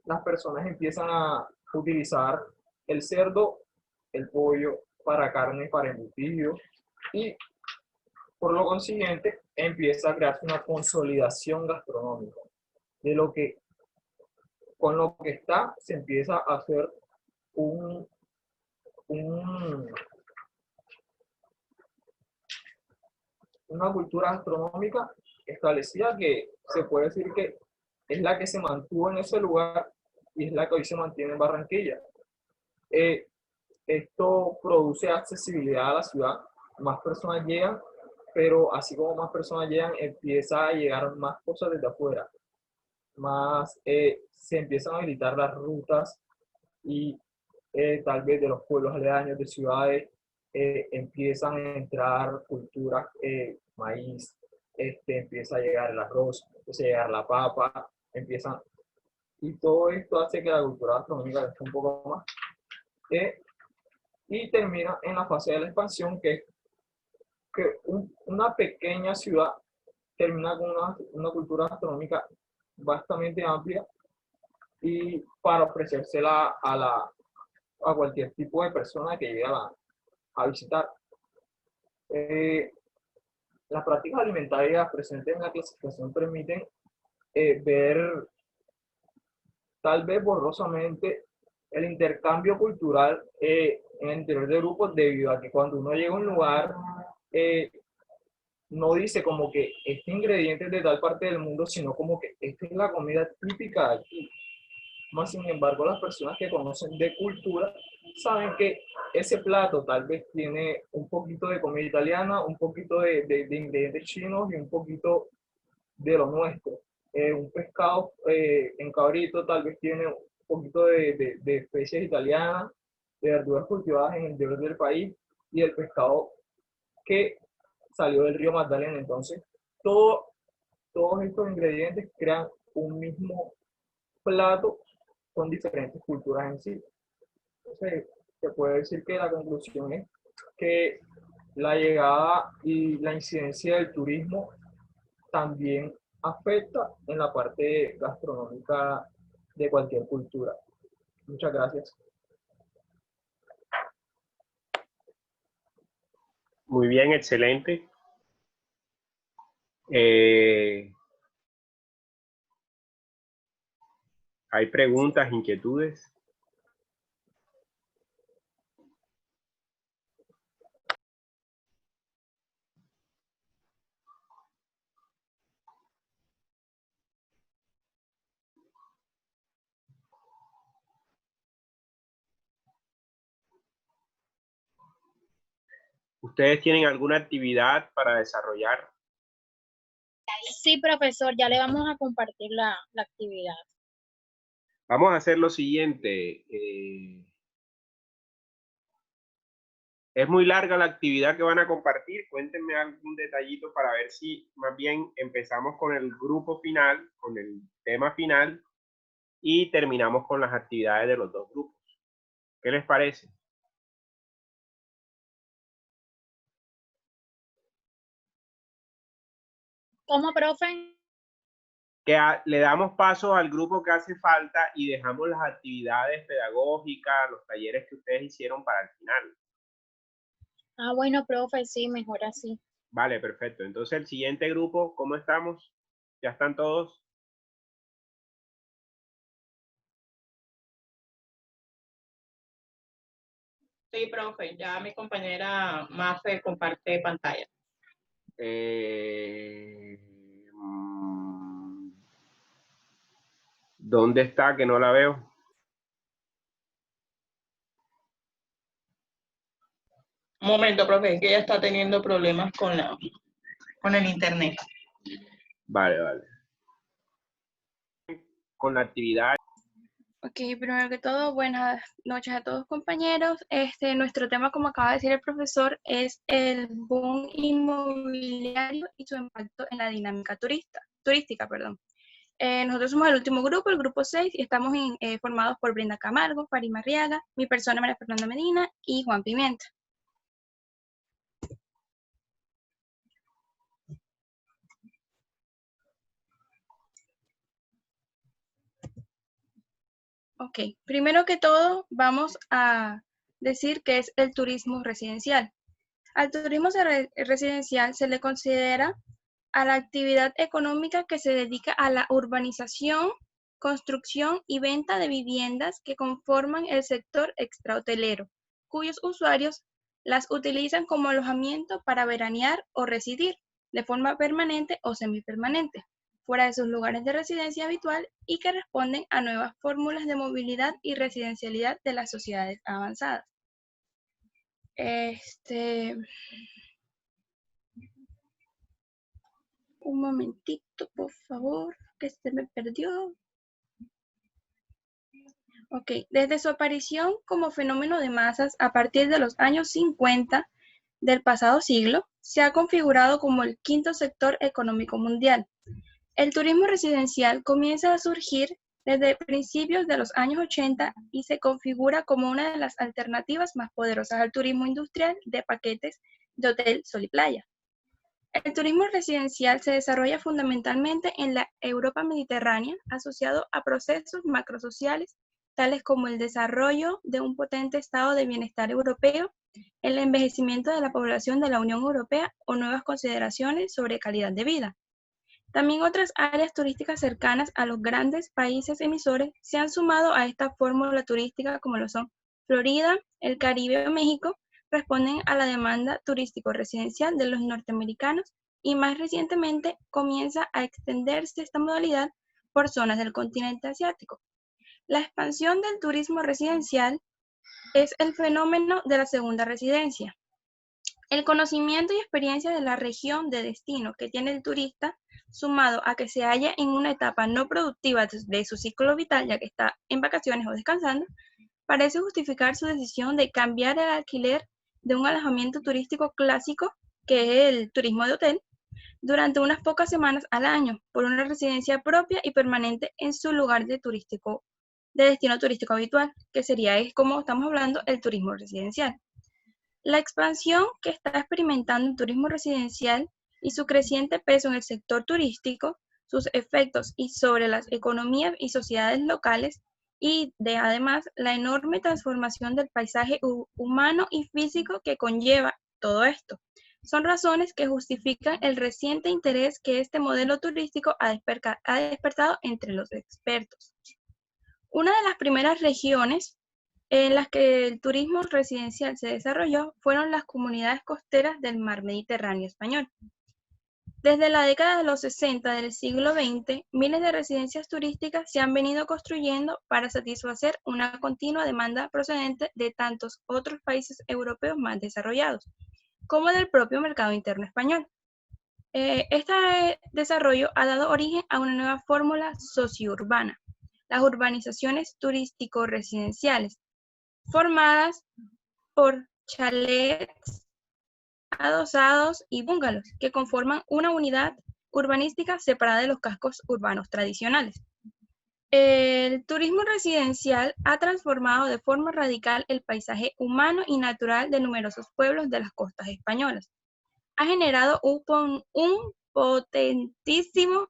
las personas empiezan a utilizar el cerdo, el pollo para carne, para embutidos, y por lo consiguiente empieza a crearse una consolidación gastronómica de lo que con lo que está se empieza a hacer un, una cultura gastronómica establecida que se puede decir que es la que se mantuvo en ese lugar y es la que hoy se mantiene en Barranquilla. Esto produce accesibilidad a la ciudad, más personas llegan, pero así como más personas llegan, empieza a llegar más cosas desde afuera, más se empiezan a habilitar las rutas y tal vez de los pueblos aledaños de ciudades empiezan a entrar culturas, maíz, empieza a llegar el arroz, empieza a llegar la papa, empiezan, y todo esto hace que la cultura gastronómica esté un poco más, y termina en la fase de la expansión, que es que una pequeña ciudad termina con una cultura gastronómica bastante amplia y para ofrecérsela a cualquier tipo de persona que llegue a visitar. Las prácticas alimentarias presentes en la clasificación permiten ver tal vez borrosamente el intercambio cultural en el interior de grupos, debido a que cuando uno llega a un lugar no dice como que este ingrediente es de tal parte del mundo, sino como que esta es la comida típica de aquí. Más sin embargo, las personas que conocen de cultura saben que ese plato tal vez tiene un poquito de comida italiana, un poquito de ingredientes chinos y un poquito de lo nuestro. Un pescado en cabrito tal vez tiene un poquito de especies italianas, de verduras cultivadas en el interior del país, y el pescado que salió del río Magdalena. Entonces, todos estos ingredientes crean un mismo plato con diferentes culturas en sí. Entonces, se puede decir que la conclusión es que la llegada y la incidencia del turismo también afecta en la parte gastronómica de cualquier cultura. Muchas gracias. Muy bien, excelente. ¿Hay preguntas, inquietudes? ¿Ustedes tienen alguna actividad para desarrollar? Sí, profesor, ya le vamos a compartir la actividad. Vamos a hacer lo siguiente. Es muy larga la actividad que van a compartir. Cuéntenme algún detallito para ver si más bien empezamos con el grupo final, con el tema final, y terminamos con las actividades de los dos grupos. ¿Qué les parece? ¿Cómo, profe? Que le damos paso al grupo que hace falta y dejamos las actividades pedagógicas, los talleres que ustedes hicieron para el final. Ah, bueno, profe, sí, mejor así. Vale, perfecto. Entonces, el siguiente grupo, ¿cómo estamos? ¿Ya están todos? Sí, profe, ya mi compañera Mafe comparte pantalla. ¿Dónde está que no la veo? Un momento, profe, que ella está teniendo problemas con el internet. Vale, vale. Con la actividad. Ok, primero que todo, buenas noches a todos compañeros. Nuestro tema, como acaba de decir el profesor, es el boom inmobiliario y su impacto en la dinámica turística. Nosotros somos el último grupo, el grupo 6, y estamos formados por Brenda Camargo, Farima Arriaga, mi persona María Fernanda Medina y Juan Pimienta. Ok, primero que todo vamos a decir qué es el turismo residencial. Al turismo residencial se le considera a la actividad económica que se dedica a la urbanización, construcción y venta de viviendas que conforman el sector extrahotelero, cuyos usuarios las utilizan como alojamiento para veranear o residir de forma permanente o semipermanente, fuera de sus lugares de residencia habitual y que responden a nuevas fórmulas de movilidad y residencialidad de las sociedades avanzadas. Un momentito, por favor, que se me perdió. Ok, desde su aparición como fenómeno de masas a partir de los años 50 del pasado siglo, se ha configurado como el quinto sector económico mundial. El turismo residencial comienza a surgir desde principios de los años 80 y se configura como una de las alternativas más poderosas al turismo industrial de paquetes de hotel, sol y playa. El turismo residencial se desarrolla fundamentalmente en la Europa mediterránea, asociado a procesos macrosociales, tales como el desarrollo de un potente estado de bienestar europeo, el envejecimiento de la población de la Unión Europea o nuevas consideraciones sobre calidad de vida. También otras áreas turísticas cercanas a los grandes países emisores se han sumado a esta fórmula turística, como lo son Florida, el Caribe o México, responden a la demanda turístico-residencial de los norteamericanos y más recientemente comienza a extenderse esta modalidad por zonas del continente asiático. La expansión del turismo residencial es el fenómeno de la segunda residencia. El conocimiento y experiencia de la región de destino que tiene el turista, sumado a que se halla en una etapa no productiva de su ciclo vital, ya que está en vacaciones o descansando, parece justificar su decisión de cambiar el alquiler de un alojamiento turístico clásico, que es el turismo de hotel, durante unas pocas semanas al año, por una residencia propia y permanente en su lugar de destino turístico habitual, que sería, como estamos hablando, el turismo residencial. La expansión que está experimentando el turismo residencial y su creciente peso en el sector turístico, sus efectos y sobre las economías y sociedades locales, y además la enorme transformación del paisaje humano y físico que conlleva todo esto. Son razones que justifican el reciente interés que este modelo turístico ha despertado entre los expertos. Una de las primeras regiones en las que el turismo residencial se desarrolló fueron las comunidades costeras del mar Mediterráneo español. Desde la década de los 60 del siglo XX, miles de residencias turísticas se han venido construyendo para satisfacer una continua demanda procedente de tantos otros países europeos más desarrollados. como del propio mercado interno español. Este desarrollo ha dado origen a una nueva fórmula sociourbana, las urbanizaciones turístico-residenciales, formadas por chalets, adosados y bungalows, que conforman una unidad urbanística separada de los cascos urbanos tradicionales. El turismo residencial ha transformado de forma radical el paisaje humano y natural de numerosos pueblos de las costas españolas. Ha generado un potentísimo,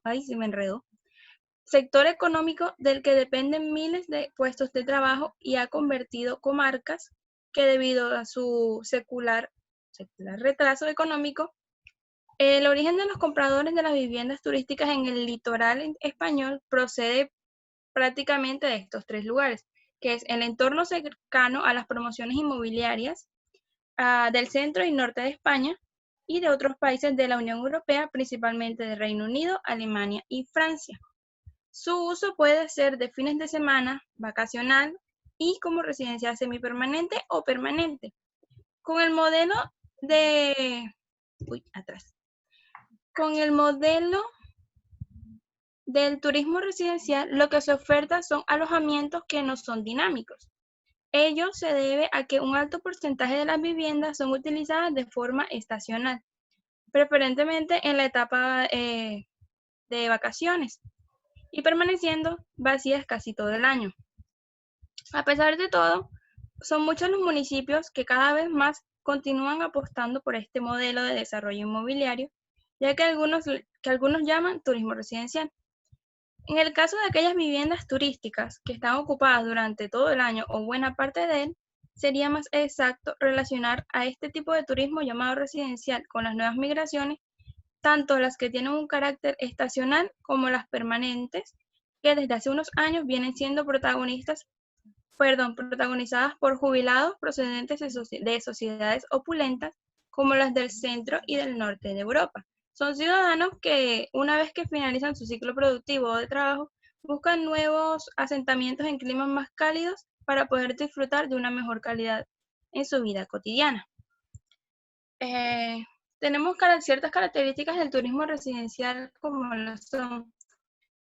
sector económico del que dependen miles de puestos de trabajo y ha convertido comarcas que, debido a su secular retraso económico, el origen de los compradores de las viviendas turísticas en el litoral español procede prácticamente de estos tres lugares, que es el entorno cercano a las promociones inmobiliarias del centro y norte de España y de otros países de la Unión Europea, principalmente de Reino Unido, Alemania y Francia. Su uso puede ser de fines de semana, vacacional y como residencia semipermanente o permanente. Con el modelo del turismo residencial, lo que se oferta son alojamientos que no son dinámicos. Ello se debe a que un alto porcentaje de las viviendas son utilizadas de forma estacional, preferentemente en la etapa de vacaciones, y permaneciendo vacías casi todo el año. A pesar de todo, son muchos los municipios que cada vez más continúan apostando por este modelo de desarrollo inmobiliario, ya que algunos llaman turismo residencial. En el caso de aquellas viviendas turísticas que están ocupadas durante todo el año o buena parte de él, sería más exacto relacionar a este tipo de turismo llamado residencial con las nuevas migraciones, tanto las que tienen un carácter estacional como las permanentes, que desde hace unos años vienen siendo protagonizadas por jubilados procedentes de sociedades opulentas como las del centro y del norte de Europa. Son ciudadanos que, una vez que finalizan su ciclo productivo o de trabajo, buscan nuevos asentamientos en climas más cálidos para poder disfrutar de una mejor calidad en su vida cotidiana. Tenemos ciertas características del turismo residencial, como lo son: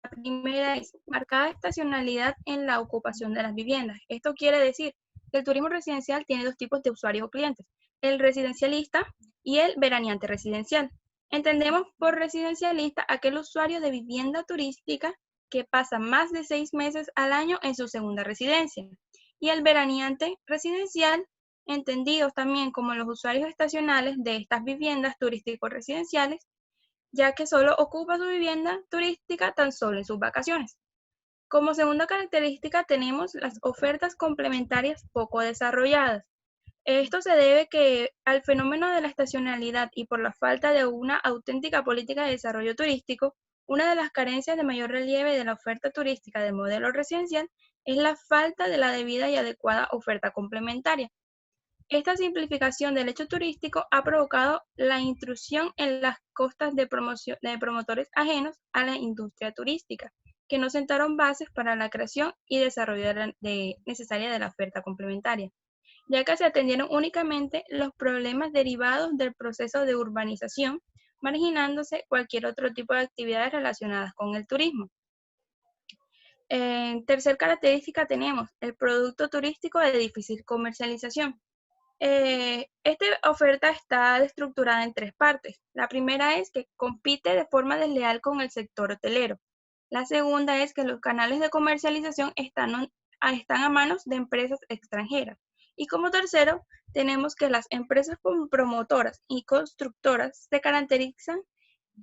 la primera es marcada estacionalidad en la ocupación de las viviendas. Esto quiere decir que el turismo residencial tiene dos tipos de usuarios o clientes: el residencialista y el veraneante residencial. Entendemos por residencialista aquel usuario de vivienda turística que pasa más de 6 meses al año en su segunda residencia. Y el veraneante residencial, entendidos también como los usuarios estacionales de estas viviendas turístico-residenciales, ya que solo ocupa su vivienda turística tan solo en sus vacaciones. Como segunda característica tenemos las ofertas complementarias poco desarrolladas. Esto se debe al fenómeno de la estacionalidad y por la falta de una auténtica política de desarrollo turístico. Una de las carencias de mayor relieve de la oferta turística del modelo residencial es la falta de la debida y adecuada oferta complementaria. Esta simplificación del hecho turístico ha provocado la intrusión en las costas de promotores ajenos a la industria turística, que no sentaron bases para la creación y desarrollo necesaria de la oferta complementaria, ya que se atendieron únicamente los problemas derivados del proceso de urbanización, marginándose cualquier otro tipo de actividades relacionadas con el turismo. Tercer característica tenemos el producto turístico de difícil comercialización. Esta oferta está estructurada en tres partes. La primera es que compite de forma desleal con el sector hotelero. La segunda es que los canales de comercialización están a manos de empresas extranjeras. Y como tercero, tenemos que las empresas promotoras y constructoras se caracterizan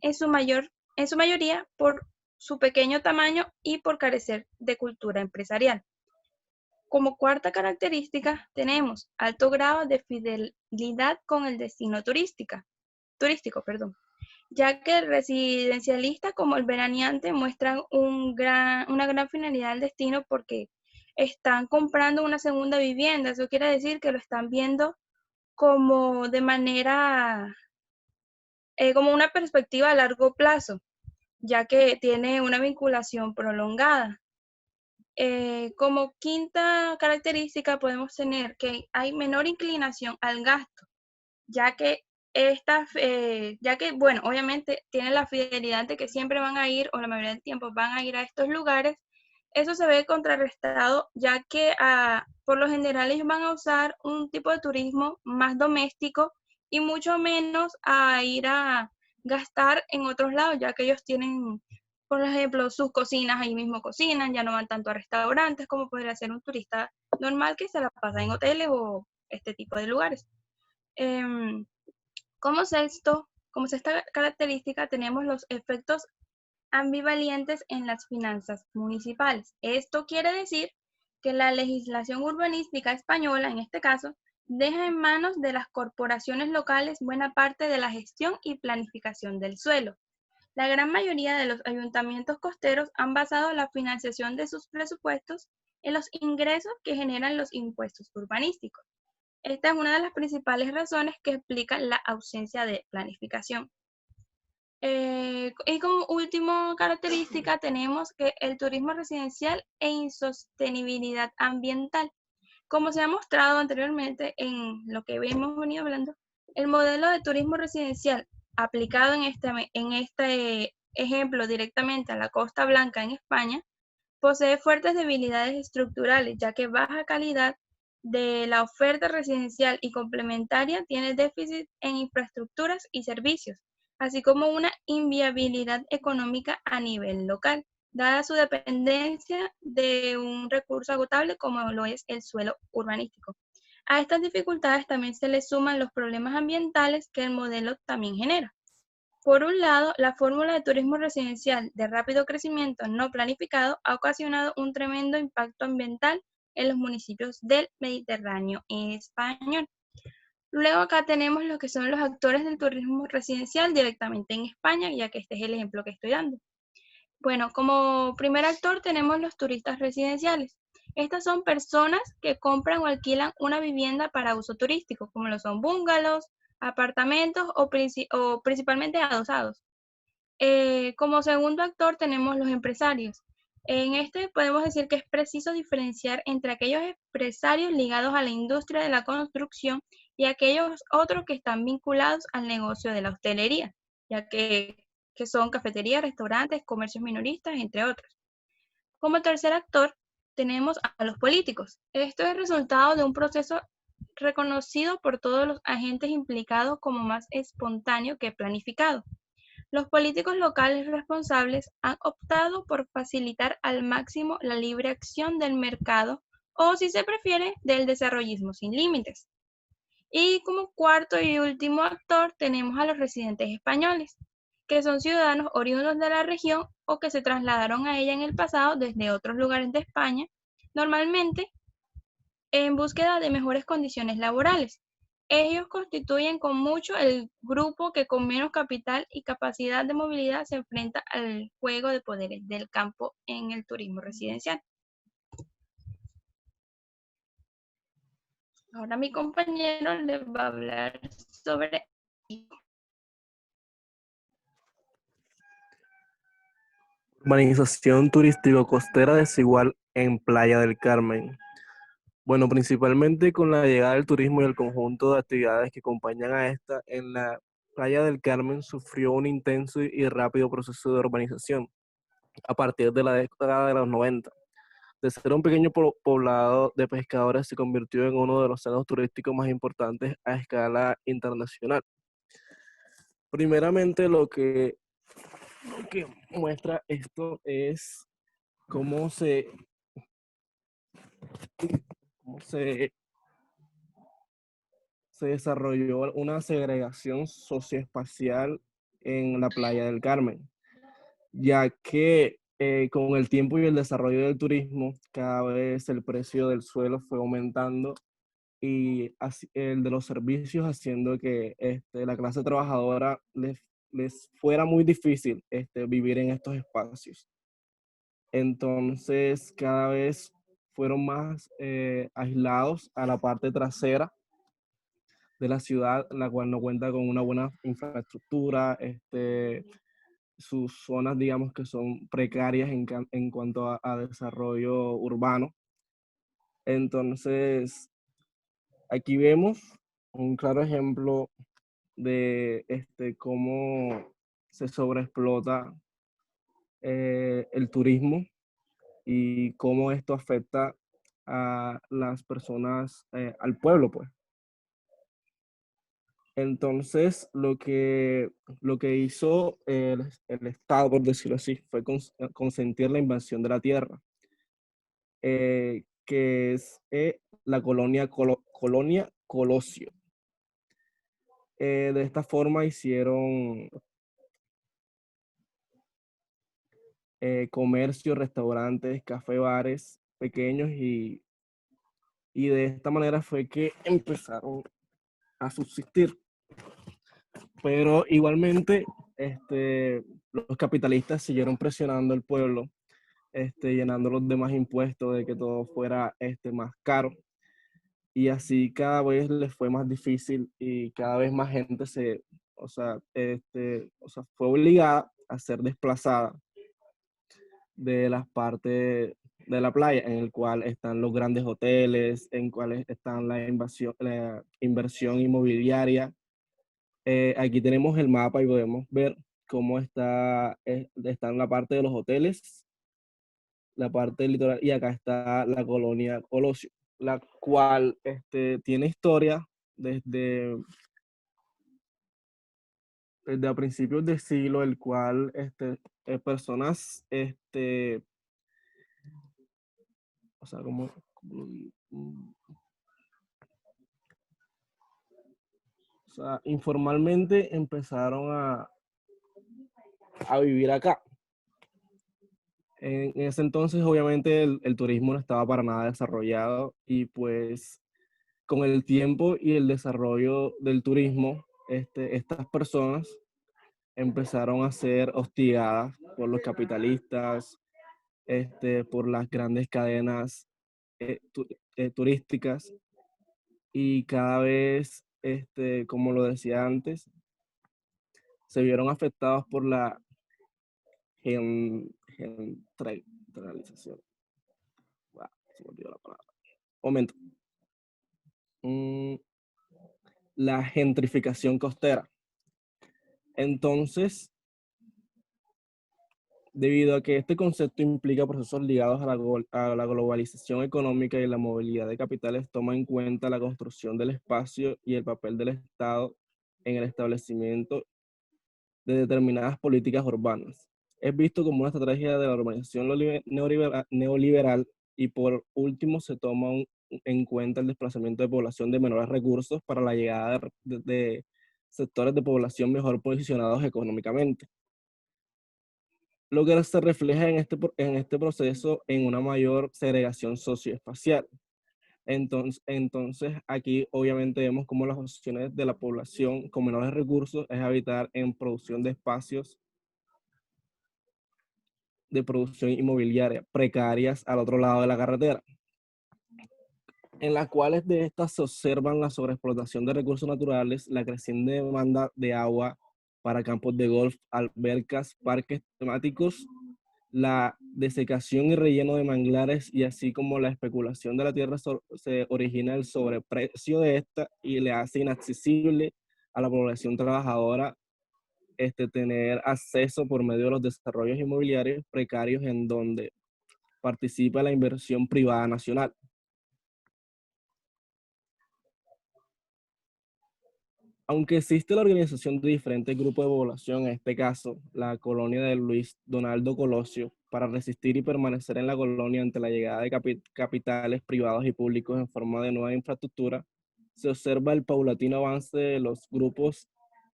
en su mayoría por su pequeño tamaño y por carecer de cultura empresarial. Como cuarta característica, tenemos alto grado de fidelidad con el destino turístico, ya que el residencialista como el veraneante muestran una gran finalidad al destino porque están comprando una segunda vivienda. Eso quiere decir que lo están viendo como de manera, como una perspectiva a largo plazo, ya que tiene una vinculación prolongada. Como quinta característica podemos tener que hay menor inclinación al gasto, ya que ya que, bueno, obviamente tienen la fidelidad de que siempre van a ir, o la mayoría del tiempo van a ir a estos lugares, eso se ve contrarrestado, ya que por lo general ellos van a usar un tipo de turismo más doméstico y mucho menos a ir a gastar en otros lados, ya que ellos tienen, por ejemplo, sus cocinas, ahí mismo cocinan, ya no van tanto a restaurantes como podría ser un turista normal que se la pasa en hoteles o este tipo de lugares. Como sexta característica tenemos los efectos ambivalentes en las finanzas municipales. Esto quiere decir que la legislación urbanística española, en este caso, deja en manos de las corporaciones locales buena parte de la gestión y planificación del suelo. La gran mayoría de los ayuntamientos costeros han basado la financiación de sus presupuestos en los ingresos que generan los impuestos urbanísticos. Esta es una de las principales razones que explica la ausencia de planificación. Y como última característica tenemos que el turismo residencial e insostenibilidad ambiental. Como se ha mostrado anteriormente en lo que hemos venido hablando, el modelo de turismo residencial aplicado en este ejemplo directamente a la Costa Blanca en España posee fuertes debilidades estructurales, ya que baja calidad de la oferta residencial y complementaria tiene déficit en infraestructuras y servicios, así como una inviabilidad económica a nivel local, dada su dependencia de un recurso agotable como lo es el suelo urbanístico. A estas dificultades también se le suman los problemas ambientales que el modelo también genera. Por un lado, la fórmula de turismo residencial de rápido crecimiento no planificado ha ocasionado un tremendo impacto ambiental en los municipios del Mediterráneo español. Luego acá tenemos lo que son los actores del turismo residencial directamente en España, ya que este es el ejemplo que estoy dando. Bueno, como primer actor tenemos los turistas residenciales. Estas son personas que compran o alquilan una vivienda para uso turístico, como lo son bungalows, apartamentos o principalmente adosados. Como segundo actor tenemos los empresarios. En este podemos decir que es preciso diferenciar entre aquellos empresarios ligados a la industria de la construcción y aquellos otros que están vinculados al negocio de la hostelería, ya que son cafeterías, restaurantes, comercios minoristas, entre otros. Como tercer actor tenemos a los políticos. Esto es resultado de un proceso reconocido por todos los agentes implicados como más espontáneo que planificado. Los políticos locales responsables han optado por facilitar al máximo la libre acción del mercado o, si se prefiere, del desarrollismo sin límites. Y como cuarto y último actor tenemos a los residentes españoles, que son ciudadanos oriundos de la región o que se trasladaron a ella en el pasado desde otros lugares de España, normalmente en búsqueda de mejores condiciones laborales. Ellos constituyen con mucho el grupo que con menos capital y capacidad de movilidad se enfrenta al juego de poderes del campo en el turismo residencial. Ahora mi compañero les va a hablar sobre... Urbanización turístico-costera desigual en Playa del Carmen. Bueno, principalmente con la llegada del turismo y el conjunto de actividades que acompañan a esta, en la Playa del Carmen sufrió un intenso y rápido proceso de urbanización a partir de la década de los 90. De ser un pequeño poblado de pescadores se convirtió en uno de los centros turísticos más importantes a escala internacional. Primeramente, lo que muestra esto es cómo se desarrolló una segregación socioespacial en la Playa del Carmen, ya que con el tiempo y el desarrollo del turismo, cada vez el precio del suelo fue aumentando y el de los servicios, haciendo que la clase trabajadora les fuera muy difícil vivir en estos espacios. Entonces, cada vez fueron más aislados a la parte trasera de la ciudad, la cual no cuenta con una buena infraestructura, sus zonas, digamos, que son precarias en cuanto a desarrollo urbano. Entonces, aquí vemos un claro ejemplo de cómo se sobreexplota el turismo y cómo esto afecta a las personas, al pueblo, pues. Entonces, lo que hizo el Estado, por decirlo así, fue consentir la invasión de la tierra, que es la colonia Colosio. De esta forma hicieron comercios, restaurantes, café, bares pequeños y de esta manera fue que empezaron a subsistir. Pero igualmente, los capitalistas siguieron presionando al pueblo, llenándolos de más impuestos, de que todo fuera más caro. Y así cada vez les fue más difícil y cada vez más gente fue obligada a ser desplazada de las partes de la playa, en el cual están los grandes hoteles, en cuales están la inversión inmobiliaria. Aquí tenemos el mapa y podemos ver cómo está en la parte de los hoteles, la parte del litoral, y acá está la colonia Colosio, la cual tiene historia desde, desde a principios del siglo, el cual personas, o sea, o sea, informalmente empezaron a vivir acá. En ese entonces, obviamente, el turismo no estaba para nada desarrollado y pues con el tiempo y el desarrollo del turismo, estas personas empezaron a ser hostigadas por los capitalistas, por las grandes cadenas turísticas y cada vez, como lo decía antes, se vieron afectados por la gentralización. Wow, se me olvidó la palabra. Momento. La gentrificación costera. Entonces, debido a que este concepto implica procesos ligados a la globalización económica y la movilidad de capitales, toma en cuenta la construcción del espacio y el papel del Estado en el establecimiento de determinadas políticas urbanas. Es visto como una estrategia de la urbanización neoliberal y por último se toma en cuenta el desplazamiento de población de menores recursos para la llegada de sectores de población mejor posicionados económicamente, lo que se refleja en este proceso en una mayor segregación socioespacial. Entonces, aquí obviamente vemos cómo las opciones de la población con menores recursos es habitar en producción de espacios de producción inmobiliaria precarias al otro lado de la carretera, en las cuales de estas se observan la sobreexplotación de recursos naturales, la creciente demanda de agua para campos de golf, albercas, parques temáticos, la desecación y relleno de manglares y así como la especulación de la tierra se origina el sobreprecio de esta y le hace inaccesible a la población trabajadora tener acceso por medio de los desarrollos inmobiliarios precarios en donde participa la inversión privada nacional. Aunque existe la organización de diferentes grupos de población, en este caso, la colonia de Luis Donaldo Colosio, para resistir y permanecer en la colonia ante la llegada de capitales privados y públicos en forma de nueva infraestructura, se observa el paulatino avance de los grupos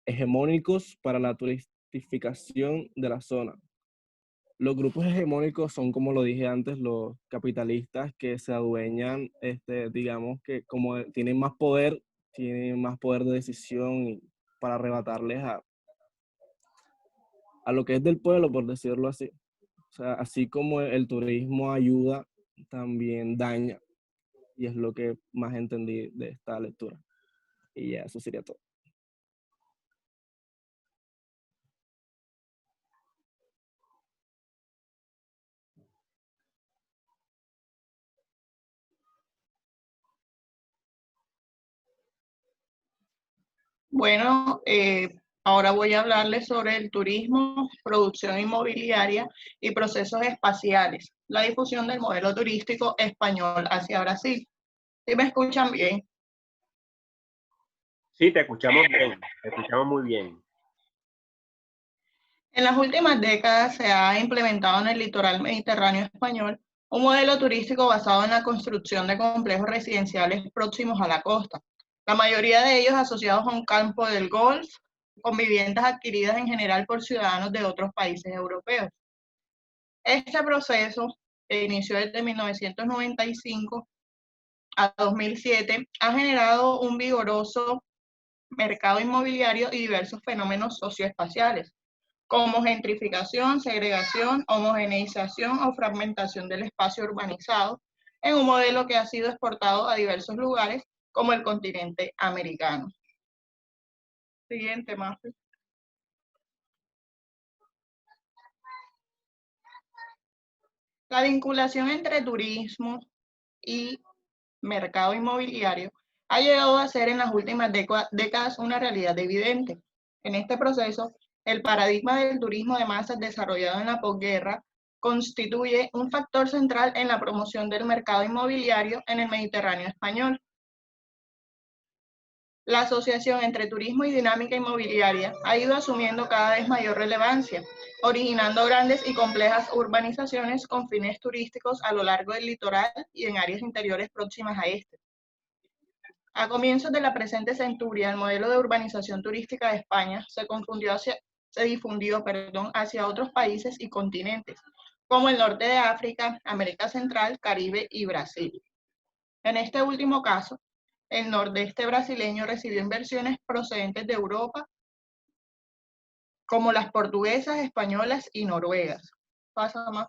hegemónicos para la turistificación de la zona. Los grupos hegemónicos son, como lo dije antes, los capitalistas que se adueñan, digamos que como tienen más poder de decisión para arrebatarles a lo que es del pueblo, por decirlo así. O sea, así como el turismo ayuda, también daña. Y es lo que más entendí de esta lectura. Y ya, eso sería todo. Bueno, ahora voy a hablarles sobre el turismo, producción inmobiliaria y procesos espaciales, la difusión del modelo turístico español hacia Brasil. ¿Sí me escuchan bien? Sí, te escuchamos bien, te escuchamos muy bien. En las últimas décadas se ha implementado en el litoral mediterráneo español un modelo turístico basado en la construcción de complejos residenciales próximos a la costa, la mayoría de ellos asociados a un campo del golf, con viviendas adquiridas en general por ciudadanos de otros países europeos. Este proceso, que inició desde 1995 a 2007, ha generado un vigoroso mercado inmobiliario y diversos fenómenos socioespaciales, como gentrificación, segregación, homogeneización o fragmentación del espacio urbanizado, en un modelo que ha sido exportado a diversos lugares, como el continente americano. Siguiente, Mafe. La vinculación entre turismo y mercado inmobiliario ha llegado a ser en las últimas décadas una realidad evidente. En este proceso, el paradigma del turismo de masas desarrollado en la posguerra constituye un factor central en la promoción del mercado inmobiliario en el Mediterráneo español. La asociación entre turismo y dinámica inmobiliaria ha ido asumiendo cada vez mayor relevancia, originando grandes y complejas urbanizaciones con fines turísticos a lo largo del litoral y en áreas interiores próximas a este. A comienzos de la presente centuria, el modelo de urbanización turística de España se difundió hacia otros países y continentes, como el norte de África, América Central, Caribe y Brasil. En este último caso, el nordeste brasileño recibió inversiones procedentes de Europa, como las portuguesas, españolas y noruegas. Pasa más.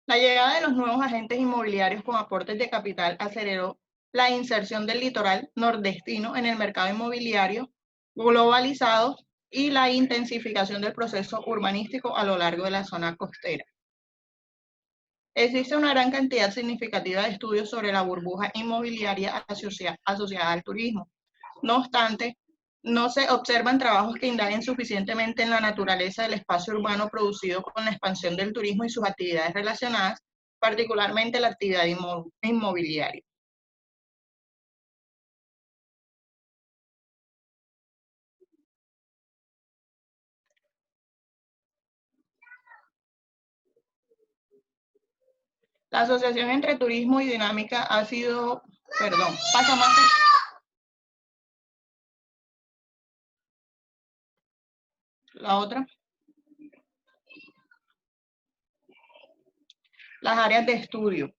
La llegada de los nuevos agentes inmobiliarios con aportes de capital aceleró la inserción del litoral nordestino en el mercado inmobiliario globalizado y la intensificación del proceso urbanístico a lo largo de la zona costera. Existe una gran cantidad significativa de estudios sobre la burbuja inmobiliaria asociada al turismo. No obstante, no se observan trabajos que indaguen suficientemente en la naturaleza del espacio urbano producido con la expansión del turismo y sus actividades relacionadas, particularmente la actividad inmobiliaria. La asociación entre turismo y dinámica ha sido, pasa más. La otra. Las áreas de estudio.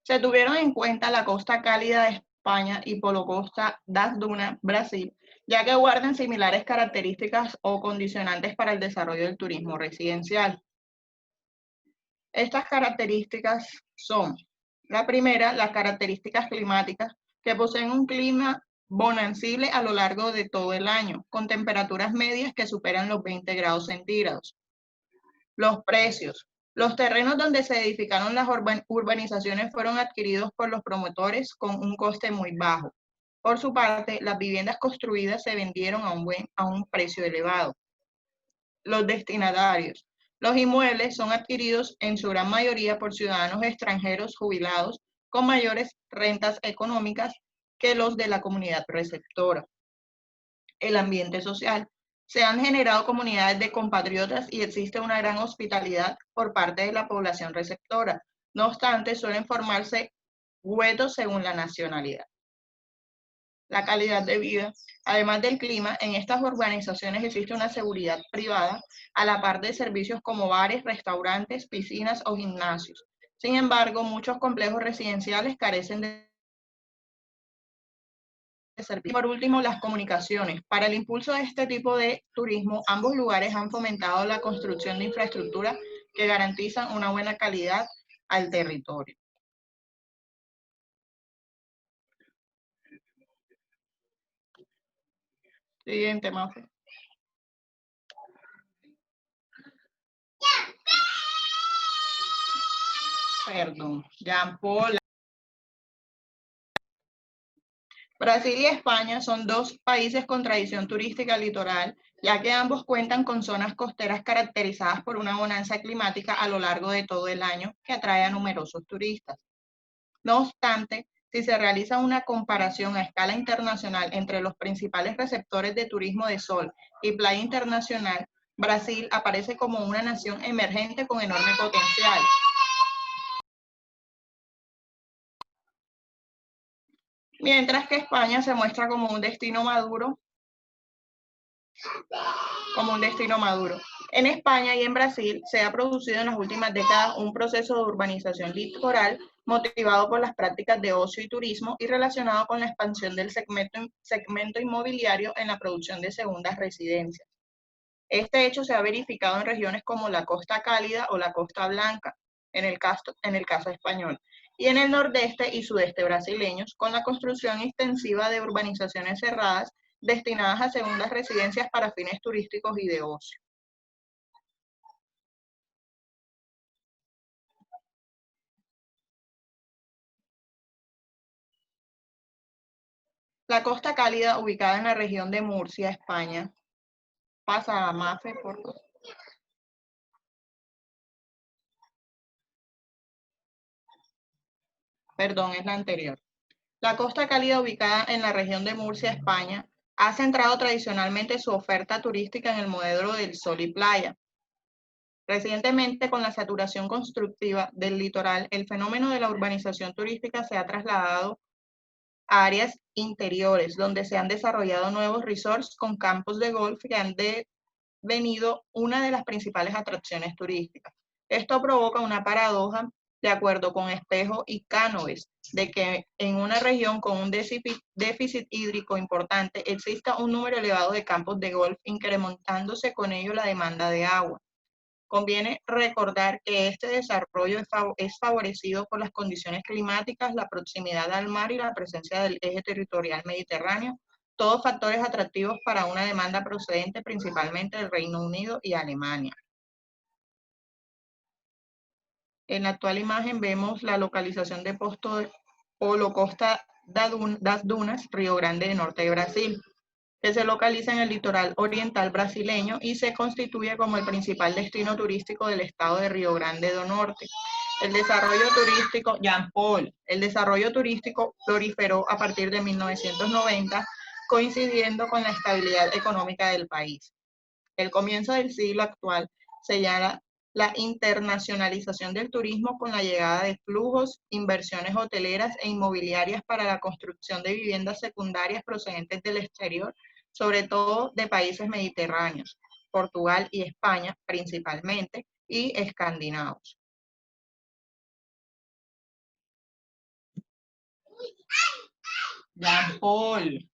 Se tuvieron en cuenta la costa cálida de España y Polocosta das Dunas, Brasil, ya que guardan similares características o condicionantes para el desarrollo del turismo residencial. Estas características son, la primera, las características climáticas, que poseen un clima bonancible a lo largo de todo el año, con temperaturas medias que superan los 20 grados centígrados. Los precios. Los terrenos donde se edificaron las urbanizaciones fueron adquiridos por los promotores con un coste muy bajo. Por su parte, las viviendas construidas se vendieron a un precio elevado. Los destinatarios. Los inmuebles son adquiridos en su gran mayoría por ciudadanos extranjeros jubilados con mayores rentas económicas que los de la comunidad receptora. El ambiente social. Se han generado comunidades de compatriotas y existe una gran hospitalidad por parte de la población receptora. No obstante, suelen formarse guetos según la nacionalidad. La calidad de vida. Además del clima, en estas urbanizaciones existe una seguridad privada, a la par de servicios como bares, restaurantes, piscinas o gimnasios. Sin embargo, muchos complejos residenciales carecen de servicio. Y por último, las comunicaciones. Para el impulso de este tipo de turismo, ambos lugares han fomentado la construcción de infraestructura que garantizan una buena calidad al territorio. Siguiente, Mafe. Perdón, Jean Paul. Brasil y España son dos países con tradición turística litoral, ya que ambos cuentan con zonas costeras caracterizadas por una bonanza climática a lo largo de todo el año que atrae a numerosos turistas. No obstante, si se realiza una comparación a escala internacional entre los principales receptores de turismo de sol y playa internacional, Brasil aparece como una nación emergente con enorme potencial. Mientras que España se muestra como un destino maduro. En España y en Brasil se ha producido en las últimas décadas un proceso de urbanización litoral motivado por las prácticas de ocio y turismo y relacionado con la expansión del segmento inmobiliario en la producción de segundas residencias. Este hecho se ha verificado en regiones como la Costa Cálida o la Costa Blanca, en el caso español, y en el nordeste y sudeste brasileños, con la construcción extensiva de urbanizaciones cerradas destinadas a segundas residencias para fines turísticos y de ocio. La Costa Cálida, ubicada en la región de Murcia, España. Pasa a Mafe, por favor. Perdón, es la anterior. La Costa Cálida, ubicada en la región de Murcia, España, ha centrado tradicionalmente su oferta turística en el modelo del sol y playa. Recientemente, con la saturación constructiva del litoral, el fenómeno de la urbanización turística se ha trasladado a áreas interiores, donde se han desarrollado nuevos resorts con campos de golf que han devenido una de las principales atracciones turísticas. Esto provoca una paradoja, de acuerdo con Espejo y Cánoves, de que en una región con un déficit hídrico importante exista un número elevado de campos de golf, incrementándose con ello la demanda de agua. Conviene recordar que este desarrollo es favorecido por las condiciones climáticas, la proximidad al mar y la presencia del eje territorial mediterráneo, todos factores atractivos para una demanda procedente principalmente del Reino Unido y Alemania. En la actual imagen vemos la localización de Polo Costa das Dunas, Río Grande del Norte de Brasil, que se localiza en el litoral oriental brasileño y se constituye como el principal destino turístico del estado de Río Grande do Norte. El desarrollo turístico, Jean Paul, el desarrollo turístico proliferó a partir de 1990, coincidiendo con la estabilidad económica del país. El comienzo del siglo actual señala la internacionalización del turismo con la llegada de flujos, inversiones hoteleras e inmobiliarias para la construcción de viviendas secundarias procedentes del exterior, sobre todo de países mediterráneos, Portugal y España principalmente, y escandinavos. Jean Paul.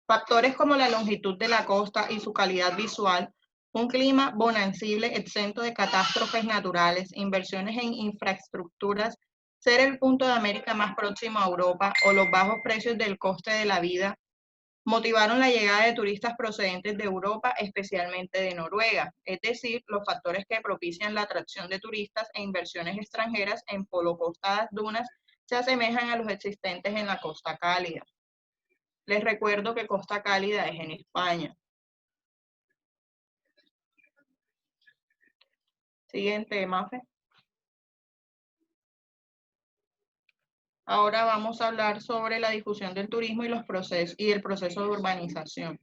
Factores como la longitud de la costa y su calidad visual, un clima bonancible exento de catástrofes naturales, inversiones en infraestructuras, ser el punto de América más próximo a Europa o los bajos precios del coste de la vida, motivaron la llegada de turistas procedentes de Europa, especialmente de Noruega, es decir, los factores que propician la atracción de turistas e inversiones extranjeras en Polo Costa das Dunas se asemejan a los existentes en la Costa Cálida. Les recuerdo que Costa Cálida es en España. Siguiente, Mafe. Ahora vamos a hablar sobre la difusión del turismo y el proceso de urbanización.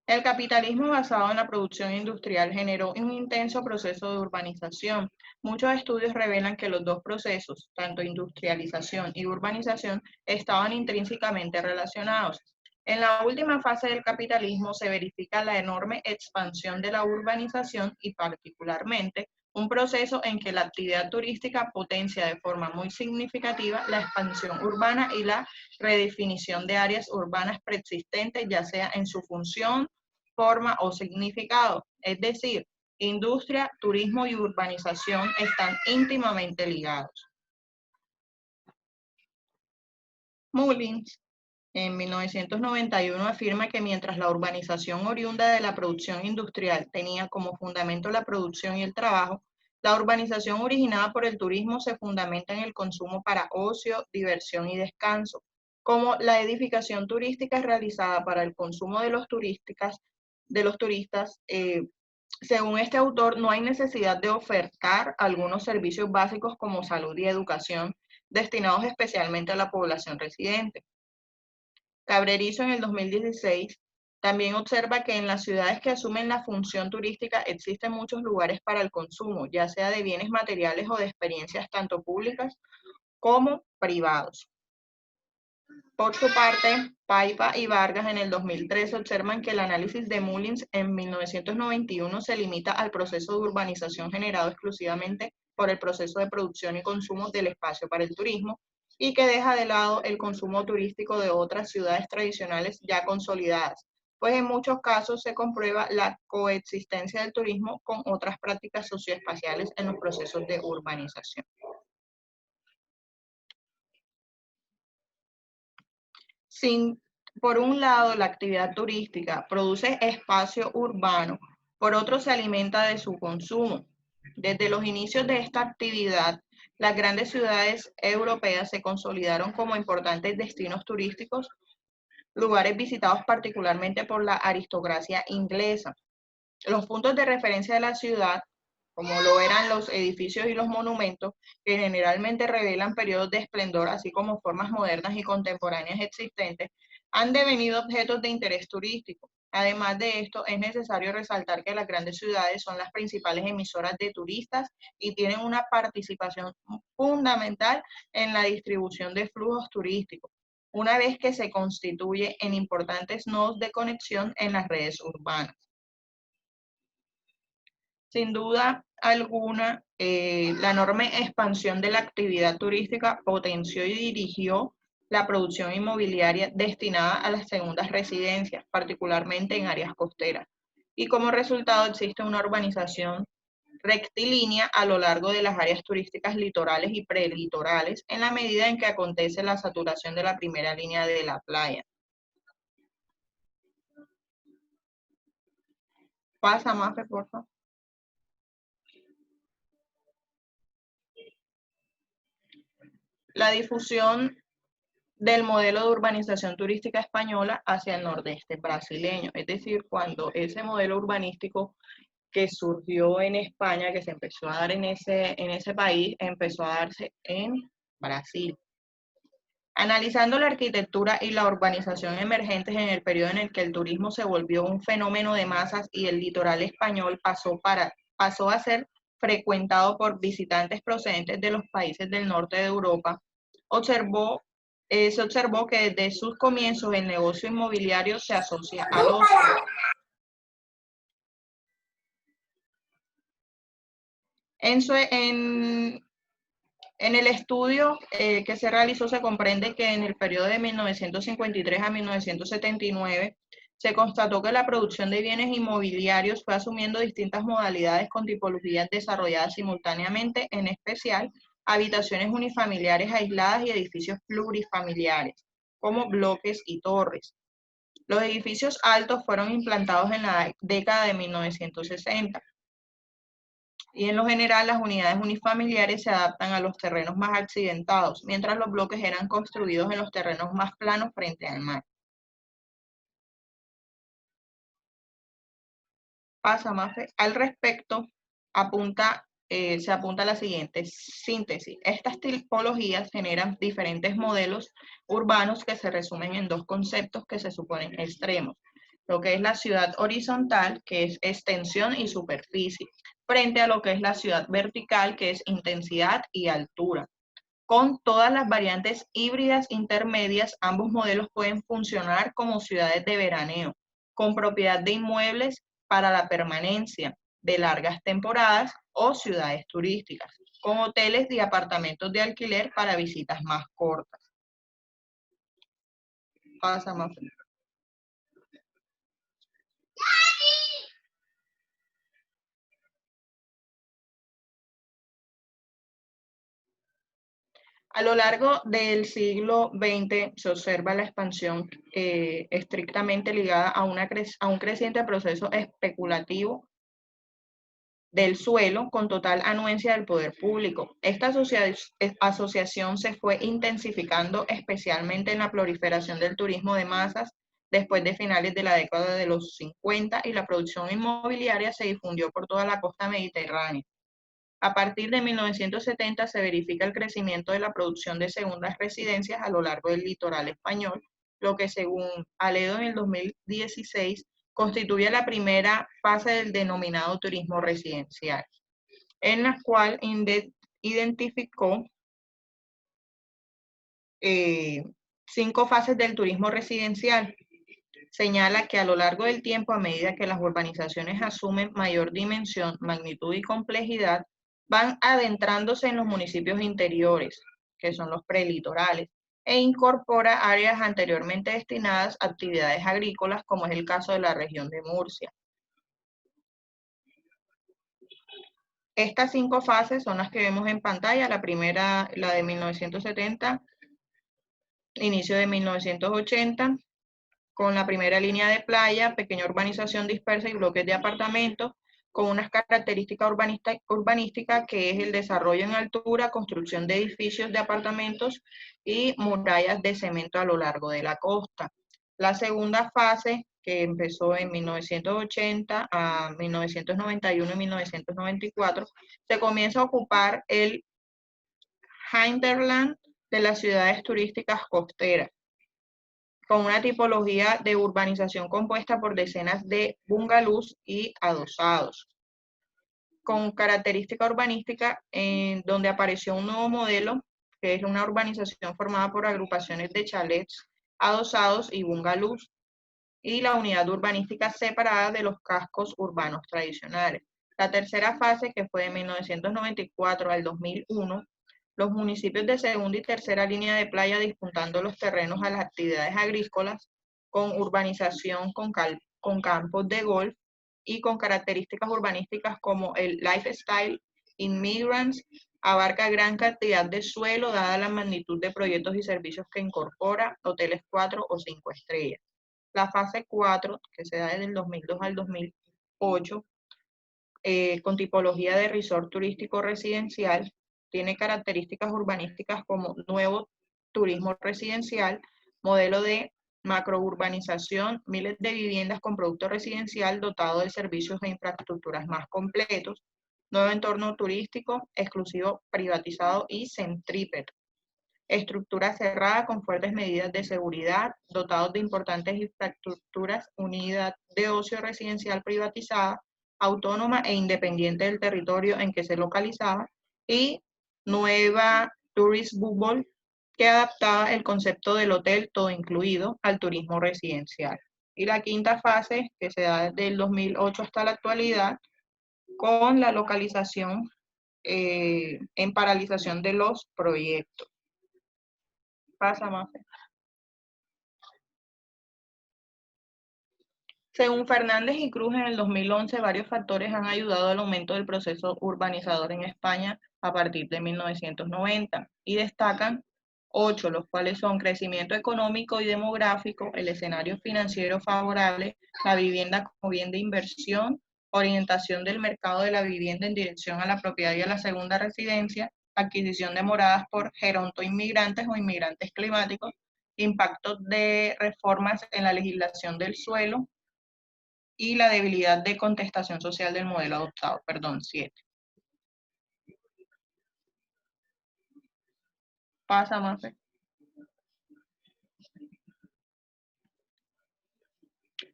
El capitalismo basado en la producción industrial generó un intenso proceso de urbanización. Muchos estudios revelan que los dos procesos, tanto industrialización y urbanización, estaban intrínsecamente relacionados. En la última fase del capitalismo se verifica la enorme expansión de la urbanización y particularmente un proceso en que la actividad turística potencia de forma muy significativa la expansión urbana y la redefinición de áreas urbanas preexistentes, ya sea en su función, forma o significado. Es decir, industria, turismo y urbanización están íntimamente ligados. Mullins, en 1991, afirma que mientras la urbanización oriunda de la producción industrial tenía como fundamento la producción y el trabajo, La urbanización originada por el turismo se fundamenta en el consumo para ocio, diversión y descanso, como la edificación turística realizada para el consumo de los turistas. Según este autor, no hay necesidad de ofertar algunos servicios básicos como salud y educación destinados especialmente a la población residente. Cabrerizo, en el 2016, también observa que en las ciudades que asumen la función turística existen muchos lugares para el consumo, ya sea de bienes materiales o de experiencias tanto públicas como privados. Por su parte, Paiva y Vargas en el 2003 observan que el análisis de Mullins en 1991 se limita al proceso de urbanización generado exclusivamente por el proceso de producción y consumo del espacio para el turismo, y que deja de lado el consumo turístico de otras ciudades tradicionales ya consolidadas, pues en muchos casos se comprueba la coexistencia del turismo con otras prácticas socioespaciales en los procesos de urbanización. Por un lado, la actividad turística produce espacio urbano, por otro se alimenta de su consumo. Desde los inicios de esta actividad, las grandes ciudades europeas se consolidaron como importantes destinos turísticos, lugares visitados particularmente por la aristocracia inglesa. Los puntos de referencia de la ciudad, como lo eran los edificios y los monumentos, que generalmente revelan periodos de esplendor, así como formas modernas y contemporáneas existentes, han devenido objetos de interés turístico. Además de esto, es necesario resaltar que las grandes ciudades son las principales emisoras de turistas y tienen una participación fundamental en la distribución de flujos turísticos, una vez que se constituye en importantes nodos de conexión en las redes urbanas. Sin duda alguna, la enorme expansión de la actividad turística potenció y dirigió la producción inmobiliaria destinada a las segundas residencias, particularmente en áreas costeras. Y como resultado existe una urbanización rectilínea a lo largo de las áreas turísticas litorales y prelitorales, en la medida en que acontece la saturación de la primera línea de la playa. Pasa, Mafe, por favor. La difusión del modelo de urbanización turística española hacia el nordeste brasileño, es decir, cuando ese modelo urbanístico que surgió en España, que se empezó a dar en ese país, empezó a darse en Brasil. Analizando la arquitectura y la urbanización emergentes en el periodo en el que el turismo se volvió un fenómeno de masas y el litoral español pasó a ser frecuentado por visitantes procedentes de los países del norte de Europa, se observó que desde sus comienzos el negocio inmobiliario se asocia al ocio. En el estudio que se realizó se comprende que en el periodo de 1953 a 1979 se constató que la producción de bienes inmobiliarios fue asumiendo distintas modalidades con tipologías desarrolladas simultáneamente, en especial habitaciones unifamiliares aisladas y edificios plurifamiliares, como bloques y torres. Los edificios altos fueron implantados en la década de 1960. Y en lo general, las unidades unifamiliares se adaptan a los terrenos más accidentados, mientras los bloques eran construidos en los terrenos más planos frente al mar. Pasa, Mafe. Al respecto, se apunta a la siguiente síntesis. Estas tipologías generan diferentes modelos urbanos que se resumen en dos conceptos que se suponen extremos. Lo que es la ciudad horizontal, que es extensión y superficie, frente a lo que es la ciudad vertical, que es intensidad y altura. Con todas las variantes híbridas intermedias, ambos modelos pueden funcionar como ciudades de veraneo, con propiedad de inmuebles para la permanencia de largas temporadas, o ciudades turísticas, con hoteles y apartamentos de alquiler para visitas más cortas. Pasa, más. A lo largo del siglo XX se observa la expansión estrictamente ligada a un creciente proceso especulativo del suelo con total anuencia del poder público. Esta asociación se fue intensificando especialmente en la proliferación del turismo de masas después de finales de la década de los 50 y la producción inmobiliaria se difundió por toda la costa mediterránea. A partir de 1970 se verifica el crecimiento de la producción de segundas residencias a lo largo del litoral español, lo que según Aledo en el 2016 constituye la primera fase del denominado turismo residencial, en la cual identificó 5 fases del turismo residencial. Señala que a lo largo del tiempo, a medida que las urbanizaciones asumen mayor dimensión, magnitud y complejidad, van adentrándose en los municipios interiores, que son los prelitorales, e incorpora áreas anteriormente destinadas a actividades agrícolas, como es el caso de la región de Murcia. Estas 5 fases son las que vemos en pantalla. La primera, la de 1970, inicio de 1980, con la primera línea de playa, pequeña urbanización dispersa y bloques de apartamentos, con unas características urbanísticas que es el desarrollo en altura, construcción de edificios de apartamentos y murallas de cemento a lo largo de la costa. La segunda fase, que empezó en 1980 a 1991 y 1994, se comienza a ocupar el hinterland de las ciudades turísticas costeras, con una tipología de urbanización compuesta por decenas de bungalows y adosados, con característica urbanística en donde apareció un nuevo modelo, que es una urbanización formada por agrupaciones de chalets, adosados y bungalows, y la unidad urbanística separada de los cascos urbanos tradicionales. La tercera fase, que fue de 1994 al 2001, los municipios de segunda y tercera línea de playa disputando los terrenos a las actividades agrícolas, con urbanización con campos de golf y con características urbanísticas como el lifestyle immigrants, abarca gran cantidad de suelo dada la magnitud de proyectos y servicios que incorpora, hoteles 4 o 5 estrellas. La fase 4, que se da desde el 2002 al 2008, con tipología de resort turístico residencial, tiene características urbanísticas como nuevo turismo residencial, modelo de macrourbanización, miles de viviendas con producto residencial dotado de servicios e infraestructuras más completos, nuevo entorno turístico, exclusivo, privatizado y centrípeto. Estructura cerrada con fuertes medidas de seguridad, dotados de importantes infraestructuras, unidad de ocio residencial privatizada, autónoma e independiente del territorio en que se localizaba, y nueva tourist bubble que adaptaba el concepto del hotel todo incluido al turismo residencial. Y la quinta fase, que se da desde el 2008 hasta la actualidad, con la localización en paralización de los proyectos. Pasa, Mafe. Según Fernández y Cruz, en el 2011, varios factores han ayudado al aumento del proceso urbanizador en España a partir de 1990 y destacan 8, los cuales son crecimiento económico y demográfico, el escenario financiero favorable, la vivienda como bien de inversión, orientación del mercado de la vivienda en dirección a la propiedad y a la segunda residencia, adquisición de moradas por gerontoinmigrantes o inmigrantes climáticos, impactos de reformas en la legislación del suelo, y la debilidad de contestación social del modelo adoptado. 7. Pasa, Mafe.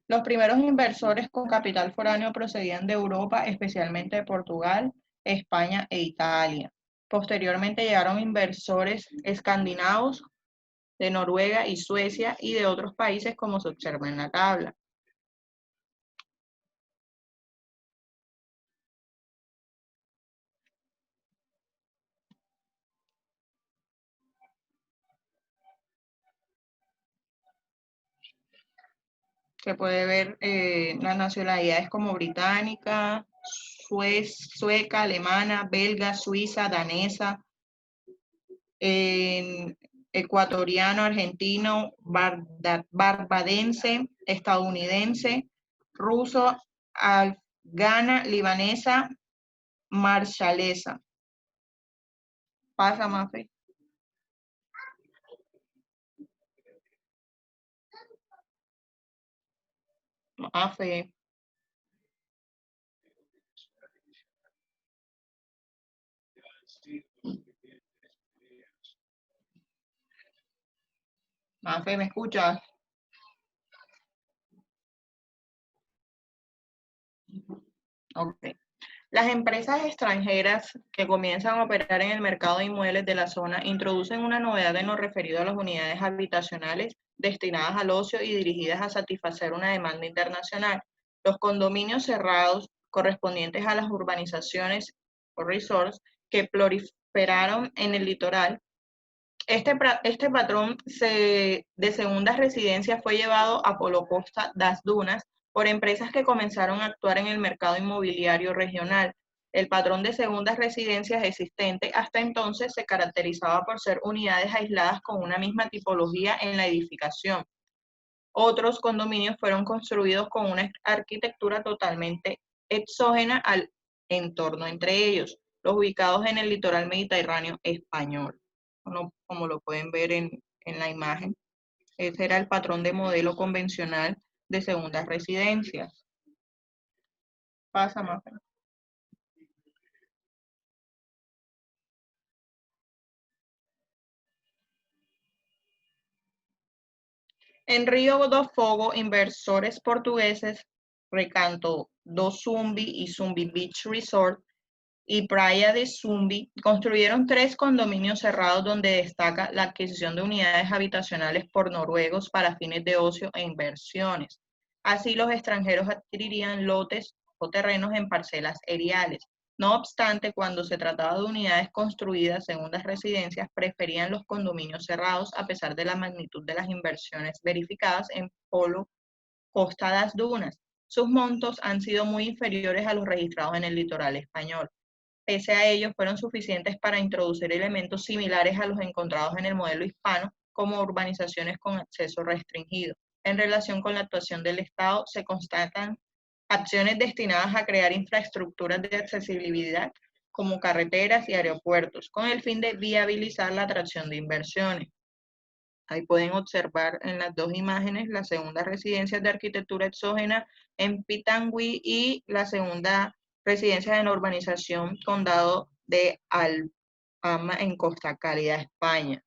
Los primeros inversores con capital foráneo procedían de Europa, especialmente de Portugal, España e Italia. Posteriormente llegaron inversores escandinavos de Noruega y Suecia y de otros países como se observa en la tabla. Se puede ver las nacionalidades como británica, sueca, alemana, belga, suiza, danesa, ecuatoriano, argentino, barbadense, estadounidense, ruso, afgana, libanesa, Marshallesa. Pasa, Mafe. Mafe. Mafe, ¿me escuchas? Ok. Las empresas extranjeras que comienzan a operar en el mercado de inmuebles de la zona introducen una novedad en lo referido a las unidades habitacionales destinadas al ocio y dirigidas a satisfacer una demanda internacional. Los condominios cerrados correspondientes a las urbanizaciones o resorts que proliferaron en el litoral. Este patrón de segundas residencias fue llevado a Polo Costa das Dunas por empresas que comenzaron a actuar en el mercado inmobiliario regional. El patrón de segundas residencias existente hasta entonces se caracterizaba por ser unidades aisladas con una misma tipología en la edificación. Otros condominios fueron construidos con una arquitectura totalmente exógena al entorno, entre ellos los ubicados en el litoral mediterráneo español. Como lo pueden ver en la imagen, ese era el patrón de modelo convencional de segundas residencias. Pasa, Mafe. En Río do Fogo, inversores portugueses, Recanto do Zumbi y Zumbi Beach Resort y Praia de Zumbi, construyeron 3 condominios cerrados donde destaca la adquisición de unidades habitacionales por noruegos para fines de ocio e inversiones. Así, los extranjeros adquirirían lotes o terrenos en parcelas eriales. No obstante, cuando se trataba de unidades construidas, segundas residencias, preferían los condominios cerrados a pesar de la magnitud de las inversiones verificadas en Polo Costa das Dunas. Sus montos han sido muy inferiores a los registrados en el litoral español. Pese a ello, fueron suficientes para introducir elementos similares a los encontrados en el modelo hispano, como urbanizaciones con acceso restringido. En relación con la actuación del Estado, se constatan acciones destinadas a crear infraestructuras de accesibilidad, como carreteras y aeropuertos, con el fin de viabilizar la atracción de inversiones. Ahí pueden observar en las 2 imágenes la segunda residencia de arquitectura exógena en Pitangui y la segunda residencia en la urbanización Condado de Alhama en Costa Cálida, España.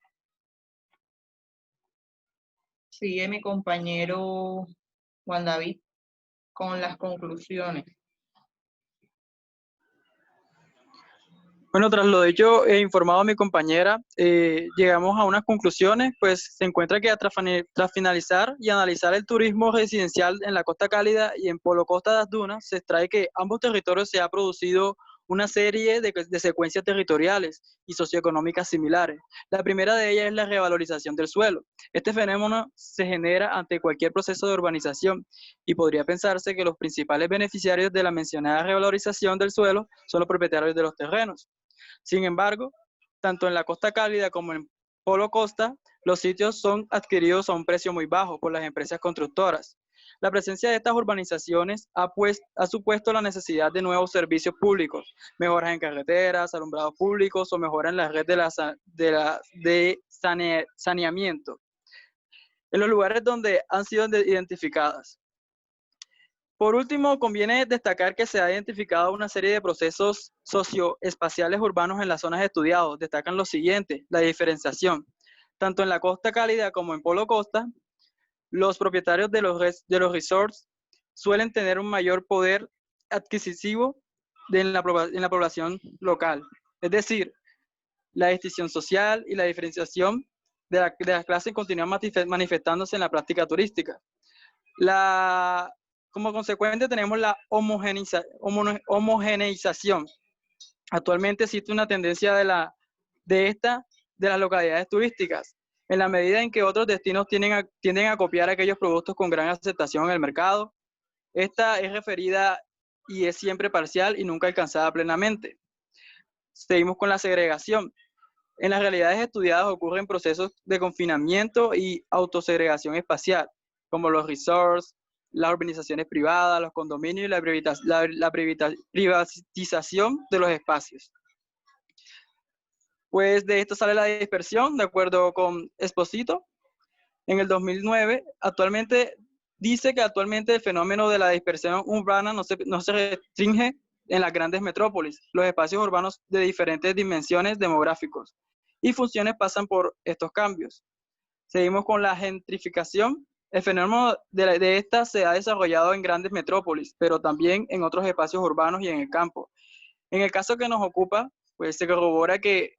Sigue mi compañero Juan David con las conclusiones. Bueno, tras lo dicho, he informado a mi compañera, llegamos a unas conclusiones, pues se encuentra que tras finalizar y analizar el turismo residencial en la Costa Cálida y en Polo Costa das Dunas, se extrae que ambos territorios se ha producido una serie de secuencias territoriales y socioeconómicas similares. La primera de ellas es la revalorización del suelo. Este fenómeno se genera ante cualquier proceso de urbanización y podría pensarse que los principales beneficiarios de la mencionada revalorización del suelo son los propietarios de los terrenos. Sin embargo, tanto en la Costa Cálida como en Polo Costa, los sitios son adquiridos a un precio muy bajo por las empresas constructoras. La presencia de estas urbanizaciones ha supuesto la necesidad de nuevos servicios públicos, mejoras en carreteras, alumbrados públicos o mejoras en la red de saneamiento en los lugares donde han sido identificadas. Por último, conviene destacar que se ha identificado una serie de procesos socioespaciales urbanos en las zonas estudiadas. Destacan los siguientes: la diferenciación. Tanto en la Costa Cálida como en Polo Costa, los propietarios de los resorts suelen tener un mayor poder adquisitivo en la población local. Es decir, la distinción social y la diferenciación de la clase continúan manifestándose en la práctica turística. Como consecuencia tenemos la homogeneización. Actualmente existe una tendencia de las localidades turísticas, en la medida en que otros destinos tienden a copiar aquellos productos con gran aceptación en el mercado. Esta es referida y es siempre parcial y nunca alcanzada plenamente. Seguimos con la segregación. En las realidades estudiadas ocurren procesos de confinamiento y autosegregación espacial, como los resorts, las urbanizaciones privadas, los condominios y la privatización de los espacios. Pues de esto sale la dispersión, de acuerdo con Esposito, en el 2009, dice que actualmente el fenómeno de la dispersión urbana no se restringe en las grandes metrópolis. Los espacios urbanos de diferentes dimensiones demográficos y funciones pasan por estos cambios. Seguimos con la gentrificación. El fenómeno de esta se ha desarrollado en grandes metrópolis, pero también en otros espacios urbanos y en el campo. En el caso que nos ocupa, pues se corrobora que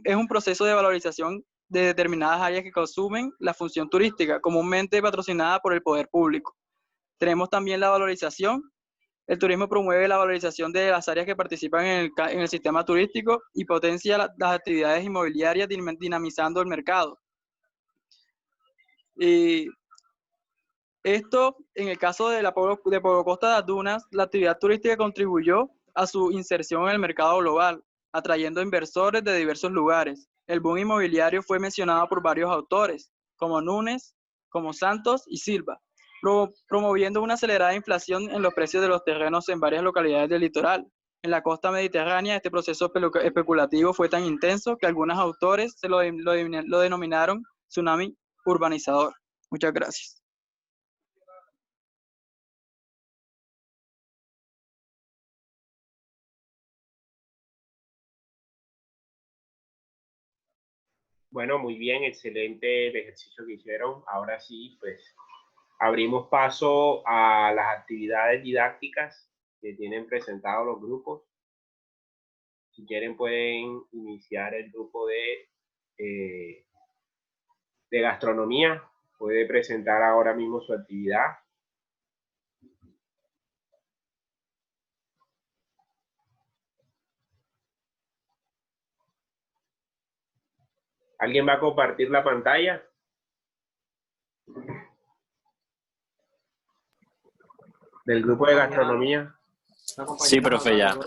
es un proceso de valorización de determinadas áreas que consumen la función turística, comúnmente patrocinada por el poder público. Tenemos también la valorización. El turismo promueve la valorización de las áreas que participan en el sistema turístico y potencia las actividades inmobiliarias, dinamizando el mercado. Y esto, en el caso de Pueblo Costa de las Dunas, la actividad turística contribuyó a su inserción en el mercado global, atrayendo inversores de diversos lugares. El boom inmobiliario fue mencionado por varios autores, como Núñez, como Santos y Silva, promoviendo una acelerada inflación en los precios de los terrenos en varias localidades del litoral. En la costa mediterránea, este proceso especulativo fue tan intenso que algunos autores lo denominaron tsunami urbanizador. Muchas gracias. Bueno, muy bien, excelente el ejercicio que hicieron. Ahora sí, pues abrimos paso a las actividades didácticas que tienen presentados los grupos. Si quieren pueden iniciar el grupo de gastronomía. Puede presentar ahora mismo su actividad. ¿Alguien va a compartir la pantalla? Del grupo de gastronomía. Sí, profe, ya.